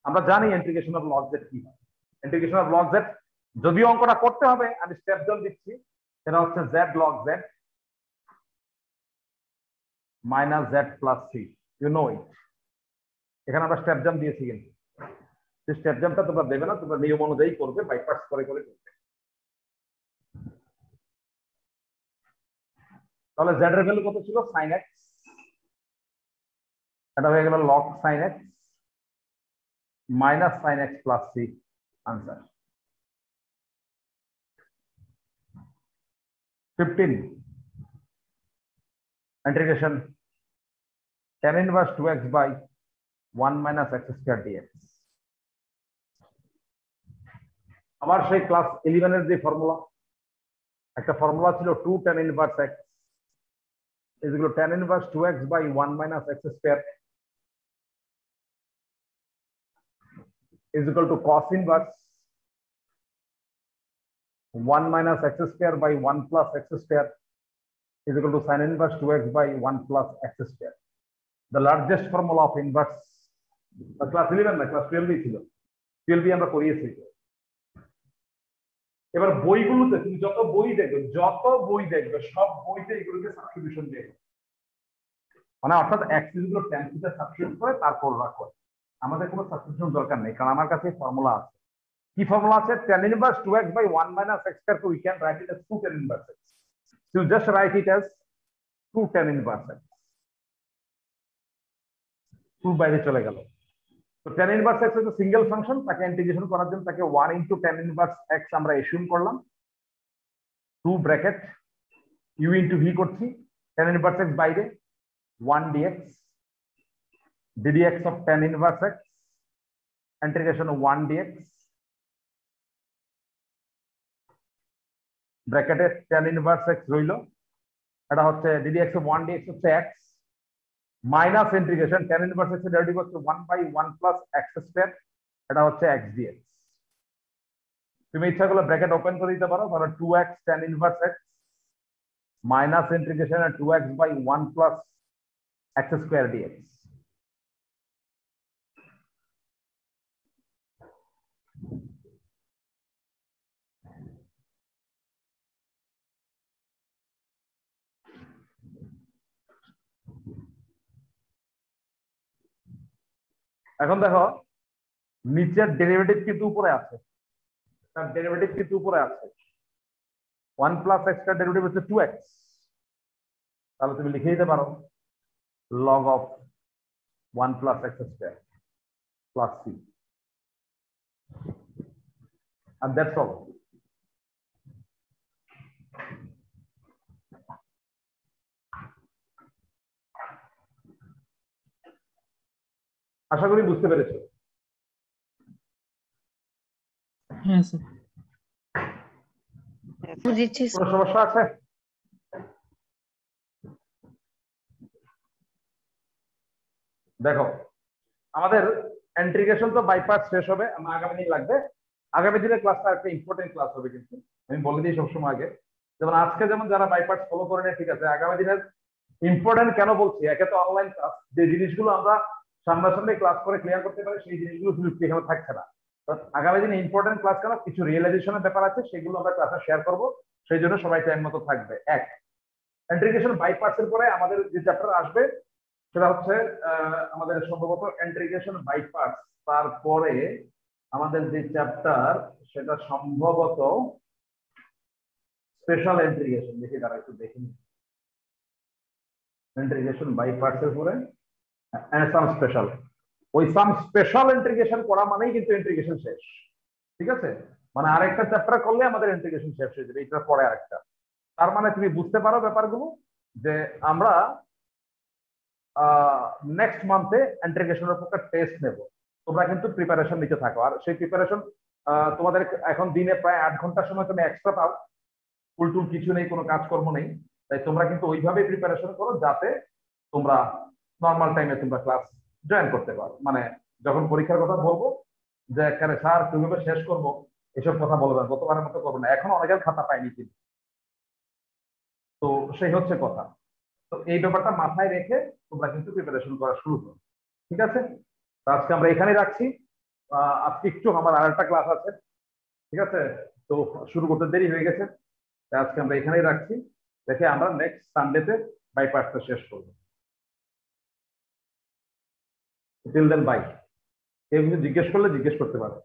আমরা জানি integration of log z কি হয়। integration of log z যদিও অঙ্কটা করতে হবে, আমি স্টেপ ডাউন দিচ্ছি, সেটা হচ্ছে z log z minus z plus c, you know it। এখানে আমরা স্টেপ জাম্প দিয়েছি, কিন্তু সেই স্টেপ জাম্পটা তোমরা দেবে না, তোমরা নিয়ম অনুযায়ী করবে, বাই পার্টস করে করে করবে। তাহলে z এর ভ্যালু কত ছিল? sin x, এটা হয়ে গেল log sin x minus sin x plus c, answer 15 integration tan inverse 2x by 1 minus x square dx। আবার সেই ক্লাস 11 এর যে ফর্মুলা, একটা ফর্মুলা ছিল 2 tan inverse x is equal to tan inverse 2x by 1 minus x square is equal to cos inverse 1 minus x square by 1 plus x square is equal to sin inverse 2x by 1 plus x square। The largest formula of inverse, class 11 না, class 12 ছিল, 12 আমরা করিয়েছি। এবার বইগুলোতে তুমি যত বই দেখবে সব বইতে এগুলোকে সাবস্টিটিউশন দিয়ে, মানে অর্থাৎ x is equal to tan theta substitute করে তারপর রাখো। আমাদের কোনো সাবস্টিটিউশন দরকার নেই, কারণ আমার কাছে ফর্মুলা আছে। কি ফর্মুলা আছে? tan inverse 2x by 1 minus x square, we can write it as 2 tan inverse x। So you just write it as 2 tan inverse x, 2 বাইরে চলে গেল। তো tan inverse x হচ্ছে সিঙ্গেল ফাংশন, তাকে integration করার জন্য তাকে 1 into tan inverse x আমরা অ্যাসিউম করলাম, 2 ব্র্যাকেট u into v করছি, tan inverse x বাইরে 1 dx ddx of tan inverse x integration of 1 dx ব্র্যাকেটে tan inverse x রইল, এটা হচ্ছে ddx of 1 dx হচ্ছে x minus integration tan inverse x এর ডেরিভেটিভ হচ্ছে 1 by 1 plus x square, এটা হচ্ছে x dx। তুমি ইচ্ছা করলে ব্র্যাকেট ওপেন করে দিতে পারো, ধরো 2x tan inverse x minus integration 2x by 1 plus x square dx। এখন দেখো নিচের ডেরিভেটিভ কিন্তু উপরে আছে, তার ডেরিভেটিভ কিন্তু উপরে আছে, 1 প্লাস x এর ডেরিভেটিভ হচ্ছে 2x, তাহলে তুমি লিখে দিতে পারো log of 1 plus x square plus c, and that's all। আশা করি বুঝতে পেরেছো। হ্যাঁ স্যার। বুঝেছি। কোনো সমস্যা আছে? দেখো আমাদের ইন্টিগ্রেশন তো বাই পার্টস শেষ হবে, আমার আগামী দিন লাগবে। আগামী দিনের ক্লাসটা একটা ইম্পর্টেন্ট ক্লাস হবে, কিন্তু আমি বলে দিই সবসময় আগে, যেমন আজকে যেমন যারা বাই পার্টস ফলো করে নেয় ঠিক আছে, আগামী দিনের ইম্পর্টেন্ট কেন বলছি, একে তো অনলাইন ক্লাস, যে জিনিসগুলো আমরা সামনাসামনি ক্লাস করে ক্লিয়ার করতে পারি সেই জিনিসগুলো এখানে থাকছে না। আগামী দিনে ইম্পর্টেন্ট ক্লাস কেন, কিছু রিয়েলাইজেশনের ব্যাপার আছে, সেগুলো আমরা ক্লাসে শেয়ার করবো, সেই জন্য সবাই টাইম মতো থাকবে। এক, ইন্টিগ্রেশন বাই পার্টস এর পরে আমাদের যে চ্যাপ্টার আসবে সেটা হচ্ছে আমাদের সম্ভবত ইন্টিগ্রেশন বাই পার্টস, তারপরে আমাদের যে চ্যাপ্টার সেটা সম্ভবত স্পেশাল ইন্টিগ্রেশন। দেখি তারা একটু দেখি, ইন্টিগ্রেশন বাই পার্টস এর পরে সাম স্পেশাল, ওই সাম স্পেশাল ইন্টিগ্রেশন করা মানেই কিন্তু ইন্টিগ্রেশন শেষ, ঠিক আছে? মানে আরেকটা চ্যাপ্টার করলে আমাদের ইন্টিগ্রেশন শেষ হয়ে যাবে, এটার পরে আরেকটা। তার মানে তুমি বুঝতে পারো ব্যাপারগুলো, যে আমরা নেক্সট মান্থে ইন্টিগ্রেশনের উপর টেস্ট নেব, তোমরা কিন্তু প্রিপারেশন নিতে থাকো। আর সেই প্রিপারেশন তোমাদের এখন দিনে প্রায় 8 ঘন্টা সময় তুমি এক্সট্রা পাও, ফুল টুল কিছু নেই, কোনো কাজকর্ম নেই, তাই তোমরা কিন্তু ওইভাবেই প্রিপারেশন করো যাতে তোমরা নর্মাল টাইমে তোমরা ক্লাস জয়েন করতে পারো। মানে যখন পরীক্ষার কথা বলবো যে এখানে স্যার কিভাবে শেষ করব এসব কথা বলবেন, গতবারের মতো করবো না। এখন অনেকের খাতা পাইনি কিন্তু, তো সেই হচ্ছে কথা। তো এই ব্যাপারটা মাথায় রেখে তোমরা কিন্তু প্রিপারেশন করা শুরু করো, ঠিক আছে? তো আজকে আমরা এখানেই রাখছি। আজকে একটু আমার আরেকটা ক্লাস আছে, ঠিক আছে? তো শুরু করতে দেরি হয়ে গেছে, তাই আজকে আমরা এখানেই রাখছি। দেখে আমরা নেক্সট সানডেতে বাই পার্টটা শেষ করবো। Till then bye. কেউ কিছু জিজ্ঞেস করলে জিজ্ঞেস করতে পারো।